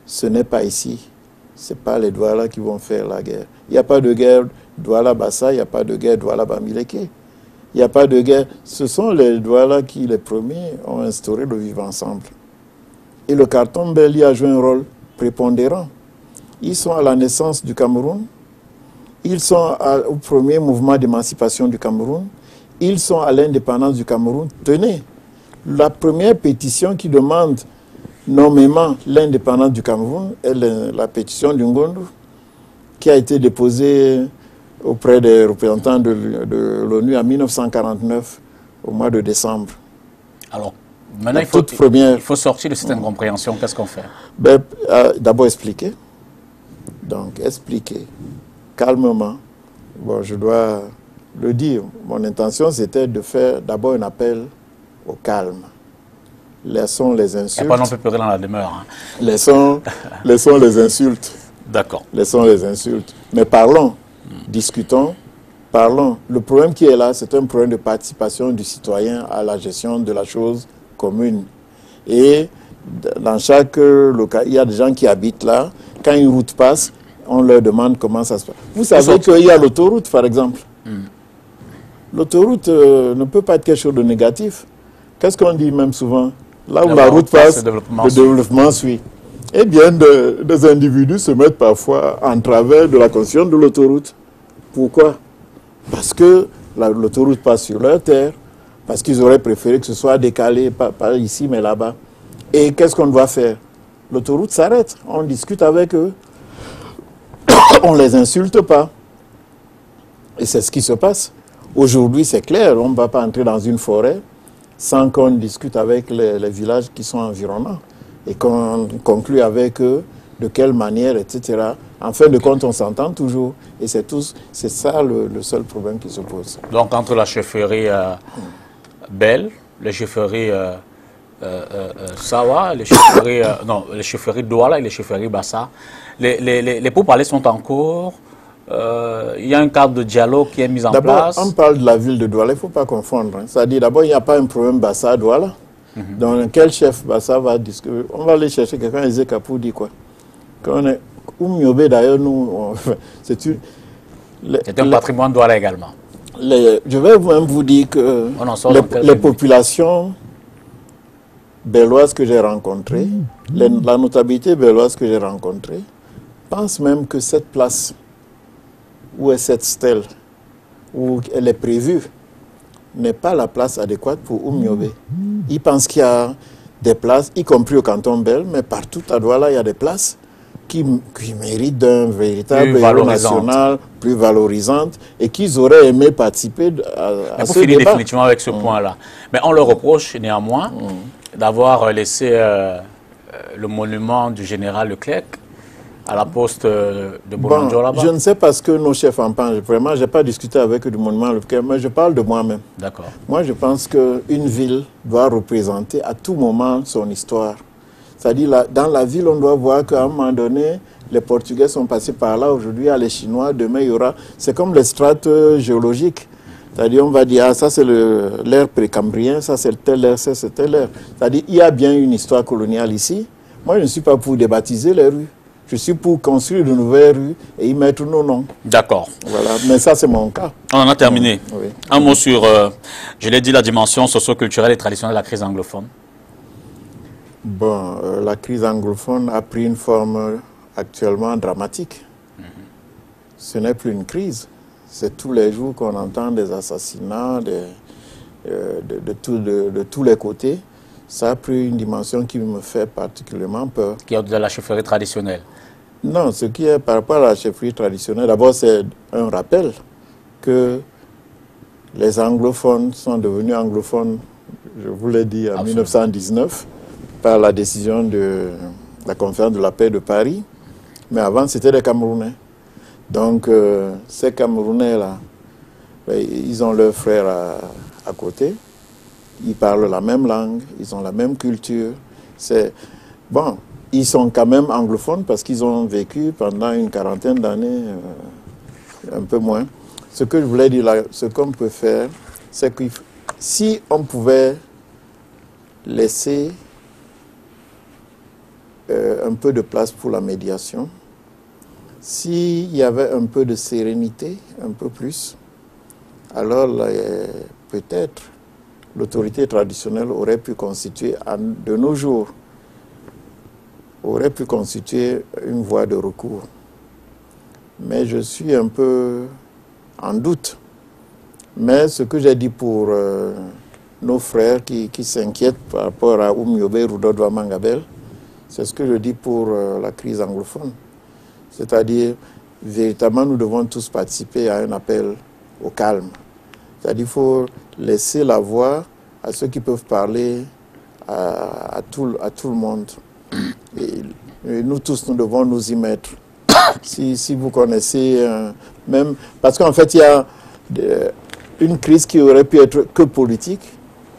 ce n'est pas ici. Ce n'est pas les Douala qui vont faire la guerre. Il n'y a pas de guerre Douala-Bassa, il n'y a pas de guerre Douala-Bamileke. Il n'y a pas de guerre. Ce sont les Douala qui, les premiers, ont instauré le vivre ensemble. Et le carton Belli a joué un rôle prépondérant. Ils sont à la naissance du Cameroun. Ils sont au premier mouvement d'émancipation du Cameroun. Ils sont à l'indépendance du Cameroun. Tenez, la première pétition qui demande nommément l'indépendance du Cameroun est la pétition du Ngondu, qui a été déposée auprès des représentants de l'ONU en 1949, au mois de décembre. Alors, maintenant, il faut sortir de cette incompréhension. Qu'est-ce qu'on fait? D'abord expliquer. Donc, expliquer calmement. Bon, je dois le dire. Mon intention, c'était de faire d'abord un appel au calme. Laissons les insultes. Il n'y a pas non plus pleurer dans la demeure. Hein. Laissons les insultes. D'accord. Laissons les insultes. Mais parlons. discutons, parlons. Le problème qui est là, c'est un problème de participation du citoyen à la gestion de la chose commune. Et dans chaque local, il y a des gens qui habitent là. Quand une route passe, on leur demande comment ça se passe. Vous savez qu'il y a l'autoroute, par exemple. L'autoroute ne peut pas être quelque chose de négatif. Qu'est-ce qu'on dit même souvent? Là où la route passe, le développement suit. Eh bien, des individus se mettent parfois en travers de la construction de l'autoroute. Pourquoi? Parce que l'autoroute passe sur leur terre, parce qu'ils auraient préféré que ce soit décalé, pas ici, mais là-bas. Et qu'est-ce qu'on doit faire? L'autoroute s'arrête, on discute avec eux, on ne les insulte pas. Et c'est ce qui se passe. Aujourd'hui, c'est clair, on ne va pas entrer dans une forêt sans qu'on discute avec les villages qui sont environnants et qu'on conclue avec eux de quelle manière, etc. En fin de compte, on s'entend toujours. Et c'est ça le seul problème qui se pose. Donc, entre la chefferie Belle, les chefferies Sawa, les chefferies Douala et les chefferies Bassa, les pourparlers sont en cours. Il y a un cadre de dialogue qui est mis en place. D'abord, on parle de la ville de Douala, il ne faut pas confondre. Hein. C'est-à-dire, d'abord, il n'y a pas un problème Bassa-Douala. Donc, quel chef Bassa va discuter? On va aller chercher quelqu'un, Ezeka, pour dire quoi? Oumiobe, d'ailleurs, nous, c'est un patrimoine Douala également. Je vais même vous dire que les populations belloises que j'ai rencontrées, la notabilité belloise que j'ai rencontrée, pensent même que cette place où est cette stèle, où elle est prévue, n'est pas la place adéquate pour Oumiobe. Ils pensent qu'il y a des places, y compris au canton Bel, mais partout à Douala, il y a des places qui méritent d'un véritable héros national, plus valorisante, et qu'ils auraient aimé participer à ce débat. Finir définitivement avec ce point-là. Mais on leur reproche néanmoins d'avoir laissé le monument du général Leclerc à la poste de Bolonjo là-bas. Je ne sais pas ce que nos chefs en pensent. Vraiment, je n'ai pas discuté avec eux du monument Leclerc, mais je parle de moi-même. D'accord. Moi, je pense qu'une ville doit représenter à tout moment son histoire. C'est-à-dire, dans la ville, on doit voir qu'à un moment donné, les Portugais sont passés par là. Aujourd'hui, il y a les Chinois. Demain, il y aura... C'est comme les strates géologiques. C'est-à-dire, on va dire, ah, ça c'est l'ère précambrien, ça c'est telle ère, ça c'est telle ère. C'est-à-dire, il y a bien une histoire coloniale ici. Moi, je ne suis pas pour débaptiser les rues. Je suis pour construire de nouvelles rues et y mettre nos noms. D'accord. Voilà, mais ça c'est mon cas. On en a terminé. Oui. Un mot sur, je l'ai dit, la dimension socio-culturelle et traditionnelle de la crise anglophone. Bon, la crise anglophone a pris une forme actuellement dramatique. Ce n'est plus une crise. C'est tous les jours qu'on entend des assassinats de tous les côtés. Ça a pris une dimension qui me fait particulièrement peur. Qui est de la chefferie traditionnelle? Non, ce qui est par rapport à la chefferie traditionnelle, d'abord c'est un rappel que les anglophones sont devenus anglophones, je vous l'ai dit, en 1919, par la décision de la conférence de la paix de Paris. Mais avant, c'était des Camerounais. Donc, ces Camerounais-là, ils ont leurs frères à côté. Ils parlent la même langue, ils ont la même culture. Bon, ils sont quand même anglophones parce qu'ils ont vécu pendant une quarantaine d'années, un peu moins. Ce que je voulais dire là, ce qu'on peut faire, c'est que si on pouvait laisser un peu de place pour la médiation, s'il y avait un peu de sérénité, un peu plus, alors peut-être l'autorité traditionnelle aurait pu constituer, de nos jours, aurait pu constituer une voie de recours. Mais je suis un peu en doute. Mais ce que j'ai dit pour nos frères qui s'inquiètent par rapport à Oumiobe, Rudodo, Mangabel, c'est ce que je dis pour la crise anglophone. C'est-à-dire, véritablement, nous devons tous participer à un appel au calme. C'est-à-dire qu'il faut laisser la voix à ceux qui peuvent parler à tout le monde. Et nous tous, nous devons nous y mettre. Si vous connaissez, même... Parce qu'en fait, il y a une crise qui aurait pu être que politique,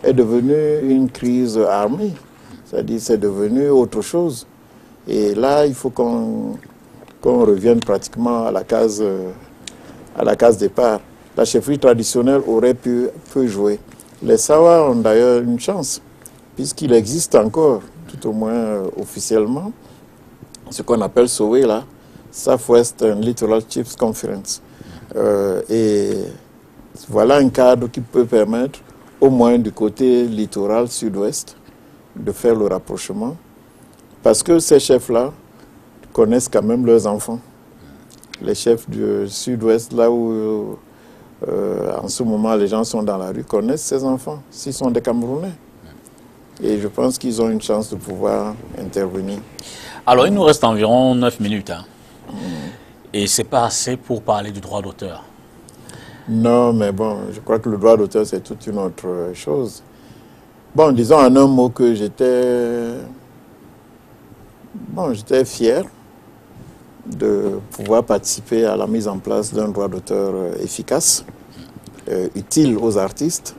est devenue une crise armée. C'est-à-dire c'est devenu autre chose. Et là, il faut qu'on revienne pratiquement à la case à la case départ. La chefferie traditionnelle aurait pu jouer. Les Sawa ont d'ailleurs une chance, puisqu'il existe encore, tout au moins officiellement, ce qu'on appelle SOWE là, Southwestern Littoral Chiefs Conference. Et voilà un cadre qui peut permettre, au moins du côté littoral sud-ouest, de faire le rapprochement. Parce que ces chefs-là connaissent quand même leurs enfants. Les chefs du sud-ouest, là où en ce moment les gens sont dans la rue, connaissent ces enfants, s'ils sont des Camerounais. Et je pense qu'ils ont une chance de pouvoir intervenir. Alors, il nous reste environ 9 minutes. Hein. Et ce n'est pas assez pour parler du droit d'auteur. Non, mais bon, je crois que le droit d'auteur, c'est toute une autre chose. Bon, disons en un mot que j'étais fier de pouvoir participer à la mise en place d'un droit d'auteur efficace, utile aux artistes.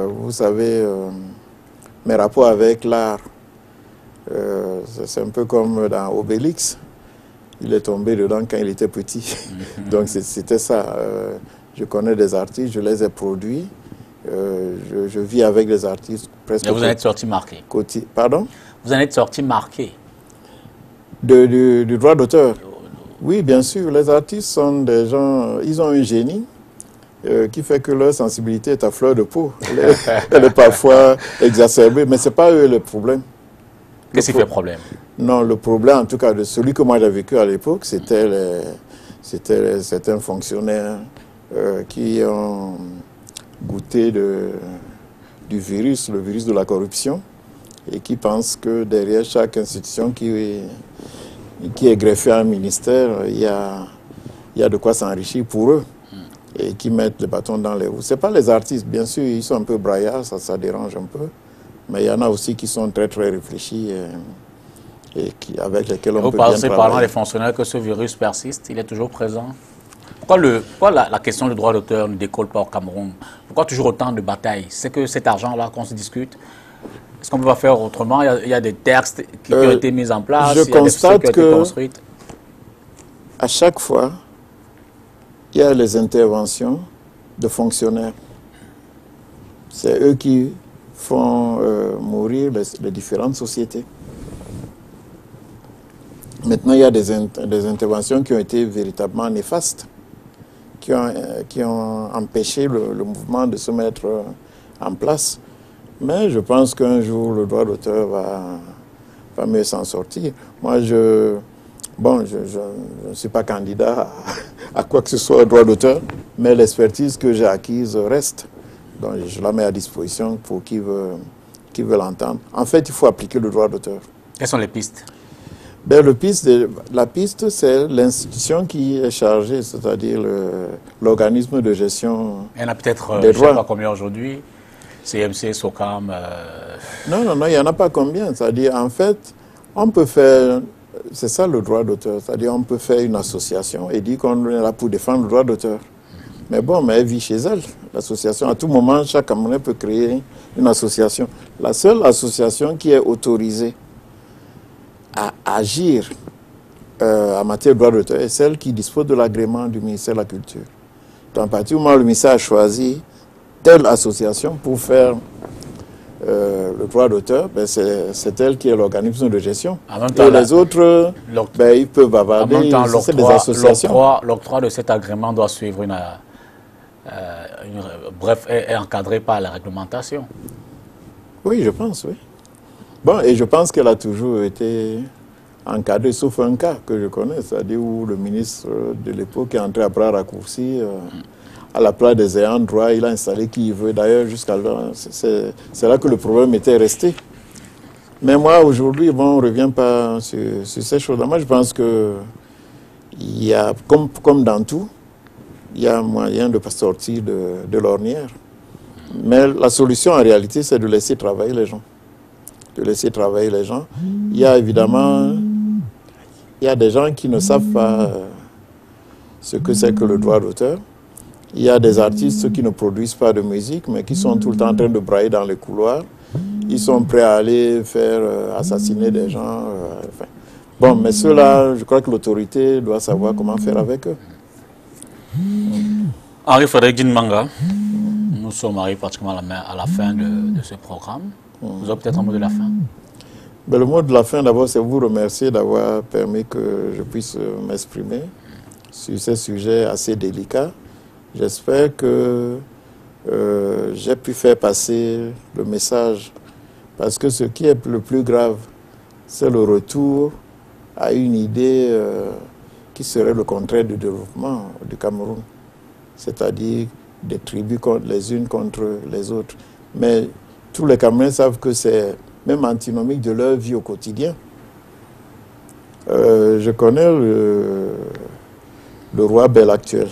Vous savez, mes rapports avec l'art, c'est un peu comme dans Obélix. Il est tombé dedans quand il était petit. Donc c'était ça. Je connais des artistes, je les ai produits. Je vis avec des artistes presque... Mais vous en êtes sorti marqué. Pardon? Vous en êtes sorti marqué. Du droit d'auteur? Oui, bien sûr. Les artistes sont des gens... Ils ont un génie qui fait que leur sensibilité est à fleur de peau. Elle est parfois exacerbée, mais ce n'est pas eux le problème. Qu'est-ce qui fait problème? Non, le problème, en tout cas, de celui que moi j'ai vécu à l'époque, c'était certains fonctionnaires qui ont goûté du virus, le virus de la corruption, et qui pensent que derrière chaque institution qui est greffée à un ministère, il y a de quoi s'enrichir pour eux, et qui mettent les bâtons dans les roues. Ce n'est pas les artistes, bien sûr, ils sont un peu braillards, ça dérange un peu, mais il y en a aussi qui sont très très réfléchis et avec lesquels on peut bien travailler. Vous pensez, parlant des fonctionnaires, que ce virus persiste, il est toujours présent? Pourquoi la question du droit d'auteur ne décolle pas au Cameroun? Pourquoi toujours autant de batailles? C'est que cet argent-là qu'on se discute, est-ce qu'on ne peut pas faire autrement? Il y a des textes qui ont été mis en place, il y a des choses qui ont été construites. À chaque fois, il y a les interventions de fonctionnaires. C'est eux qui font mourir les différentes sociétés. Maintenant, il y a des interventions qui ont été véritablement néfastes, qui ont empêché le mouvement de se mettre en place. Mais je pense qu'un jour, le droit d'auteur va mieux s'en sortir. Moi, je ne suis pas candidat à quoi que ce soit au droit d'auteur, mais l'expertise que j'ai acquise reste. Donc, je la mets à disposition pour qui veut l'entendre. En fait, il faut appliquer le droit d'auteur. Quelles sont les pistes? Ben, la piste, c'est l'institution qui est chargée, c'est-à-dire l'organisme de gestion. Il y en a peut-être, je ne sais pas combien aujourd'hui, CMC, SOCAM. Non, il n'y en a pas combien. C'est-à-dire, en fait, on peut faire, c'est ça le droit d'auteur, c'est-à-dire on peut faire une association et dire qu'on est là pour défendre le droit d'auteur. Mais bon, mais elle vit chez elle, l'association. À tout moment, chaque Camerounais peut créer une association. La seule association qui est autorisée à agir en matière de droit d'auteur est celle qui dispose de l'agrément du ministère de la Culture. Donc, à partir du moment où le ministère a choisi telle association pour faire le droit d'auteur, ben c'est elle qui est l'organisme de gestion. Et les autres, ils peuvent bavarder. En même temps, l'octroi de cet agrément doit suivre bref, est encadré par la réglementation. Oui, je pense, oui. Bon, et je pense qu'elle a toujours été encadrée, sauf un cas que je connais, c'est-à-dire où le ministre de l'époque est entré à bras raccourcis à la place des ayants droit, il a installé qui il veut. D'ailleurs, jusqu'à là, c'est là que le problème était resté. Mais moi, aujourd'hui, bon, on ne revient pas sur ces choses-là. Moi, je pense que il y a, comme dans tout, il y a moyen de sortir de l'ornière. Mais la solution, en réalité, c'est de laisser travailler les gens. Il y a évidemment, il y a des gens qui ne savent pas ce que c'est que le droit d'auteur. Il y a des artistes qui ne produisent pas de musique, mais qui sont tout le temps en train de brailler dans les couloirs. Ils sont prêts à aller faire assassiner des gens. Bon, mais ceux-là, je crois que l'autorité doit savoir comment faire avec eux. Henri-Frédéric Djinmanga, nous sommes arrivés pratiquement à la fin de ce programme. Vous avez peut-être un mot de la fin? Ben, le mot de la fin, d'abord, c'est vous remercier d'avoir permis que je puisse m'exprimer sur ces sujets assez délicats. J'espère que j'ai pu faire passer le message, parce que ce qui est le plus grave, c'est le retour à une idée qui serait le contraire du développement du Cameroun, c'est-à-dire des tribus les unes contre les autres. Mais tous les Camerounais savent que c'est même antinomique de leur vie au quotidien. Je connais le roi Bel actuel.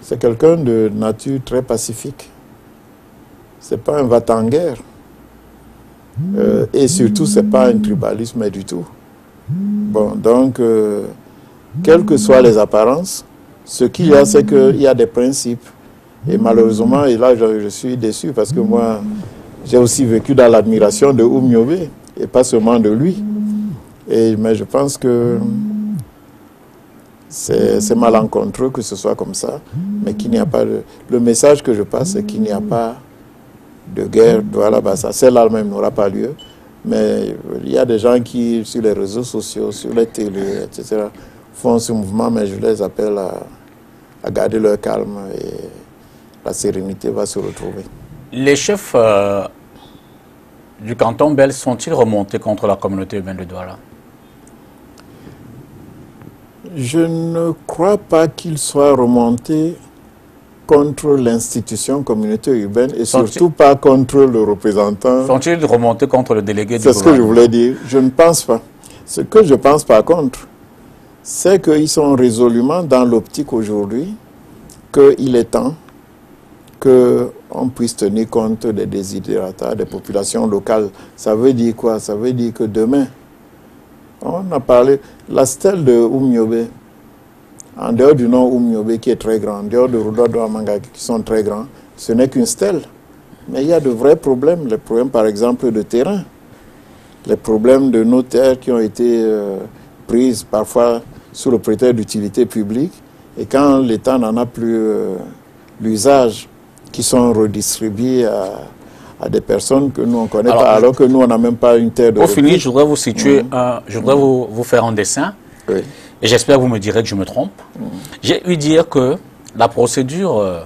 C'est quelqu'un de nature très pacifique. C'est pas un va-t-en-guerre. Et surtout, c'est pas un tribalisme du tout. Bon, donc, quelles que soient les apparences, ce qu'il y a, c'est qu'il y a des principes. Et malheureusement, et là, je suis déçu parce que moi, j'ai aussi vécu dans l'admiration de Oumyobé, et pas seulement de lui. Mais je pense que c'est malencontreux que ce soit comme ça, mais qu'il n'y a pas de... Le message que je passe, c'est qu'il n'y a pas de guerre, voilà, bah ça, celle-là même n'aura pas lieu. Mais il y a des gens qui, sur les réseaux sociaux, sur les télés, etc., font ce mouvement, mais je les appelle à garder leur calme et la sérénité va se retrouver. Les chefs du canton Bel sont-ils remontés contre la communauté urbaine de Douala? Je ne crois pas qu'ils soient remontés contre l'institution communauté urbaine et surtout pas contre le représentant. Sont-ils remontés contre le délégué du gouvernement? C'est ce que je voulais dire. Je ne pense pas. Ce que je pense par contre, c'est qu'ils sont résolument dans l'optique aujourd'hui qu'il est temps qu'on puisse tenir compte des desiderata des populations locales. Ça veut dire quoi? Ça veut dire que demain, on a parlé, la stèle de Oumyobé, en dehors du nom Oumyobé qui est très grand, en dehors de Rouda Douamanga qui sont très grands, ce n'est qu'une stèle. Mais il y a de vrais problèmes, les problèmes par exemple de terrain, les problèmes de nos terres qui ont été prises parfois sous le prétexte d'utilité publique, et quand l'État n'en a plus l'usage, qui sont redistribués à des personnes que nous on ne connaît pas, alors que nous on n'a même pas une terre de... Pour finir, je voudrais vous situer, je voudrais vous faire un dessin, oui. Et j'espère que vous me direz que je me trompe. J'ai eu dire que la procédure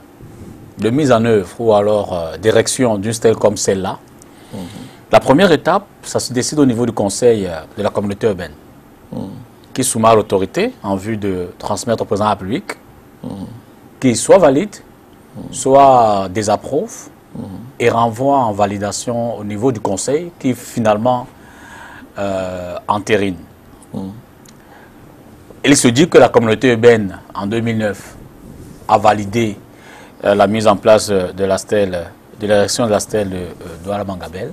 de mise en œuvre ou alors d'érection d'une stèle comme celle-là, la première étape, ça se décide au niveau du conseil de la communauté urbaine, qui soumet à l'autorité en vue de transmettre au président de la République, qui soit valide, soit désapprouve, et renvoie en validation au niveau du conseil qui finalement entérine. Il se dit que la communauté urbaine, en 2009, a validé la mise en place de la stèle, de l'érection de la stèle de Douala Mangabel.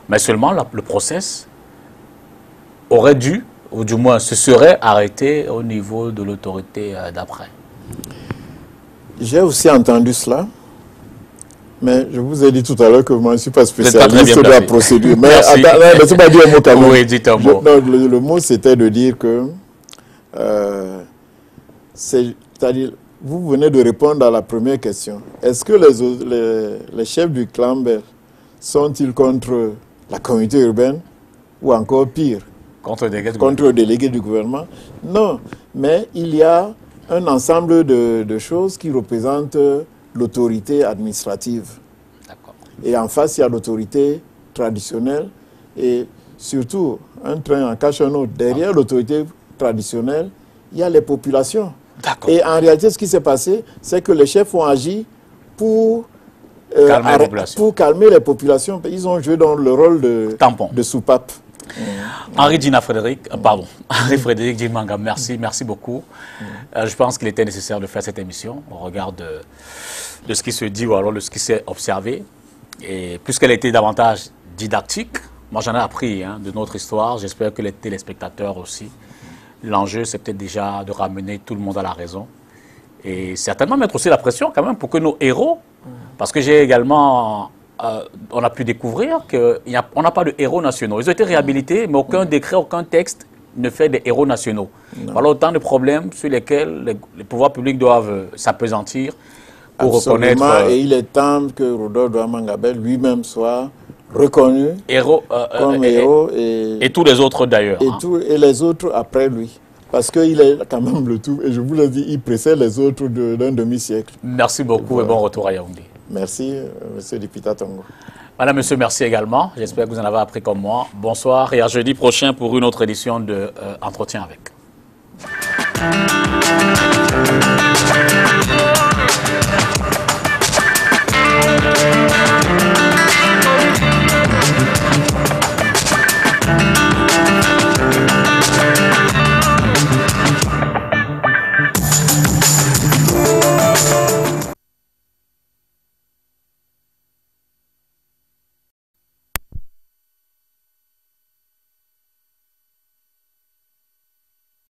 Mais seulement le process aurait dû, ou du moins se serait arrêté au niveau de l'autorité d'après. J'ai aussi entendu cela, mais je vous ai dit tout à l'heure que moi je ne suis pas spécialiste de la procédure. Mais attends, pas dire un mot quand même. Oui, dites un mot. Le mot c'était de dire que, c'est-à-dire, vous venez de répondre à la première question. Est-ce que les chefs du clan Bel sont-ils contre la communauté urbaine ou encore pire, contre le délégué du gouvernement? Non, mais il y a un ensemble de choses qui représentent l'autorité administrative. Et en face, il y a l'autorité traditionnelle et surtout, un train en cache un autre. Derrière l'autorité traditionnelle, il y a les populations. Et en réalité, ce qui s'est passé, c'est que les chefs ont agi pour calmer les populations. Ils ont joué dans le rôle de soupape. Henri-Frédéric Djinmanga, merci beaucoup. Je pense qu'il était nécessaire de faire cette émission au regard de ce qui se dit ou alors de ce qui s'est observé. Et puisqu'elle était davantage didactique, moi j'en ai appris de notre histoire, j'espère que les téléspectateurs aussi. L'enjeu, c'est peut-être déjà de ramener tout le monde à la raison. Et certainement mettre aussi la pression quand même pour que nos héros, parce que j'ai également... on a pu découvrir qu'on n'a pas de héros nationaux. Ils ont été réhabilités, mais aucun décret, aucun texte ne fait des héros nationaux. Non. Voilà autant de problèmes sur lesquels les pouvoirs publics doivent s'appesantir pour reconnaître... Et il est temps que Rodolphe Douamangabel lui-même soit reconnu comme héros et tous les autres d'ailleurs. Et les autres après lui. Parce qu'il est quand même le tout. Et je vous le dis, il précède les autres d'un demi-siècle. Merci beaucoup et bon retour à Yaoundé. Merci, M. Dipita Tongo. Madame, monsieur, merci également. J'espère que vous en avez appris comme moi. Bonsoir et à jeudi prochain pour une autre édition de Entretien avec.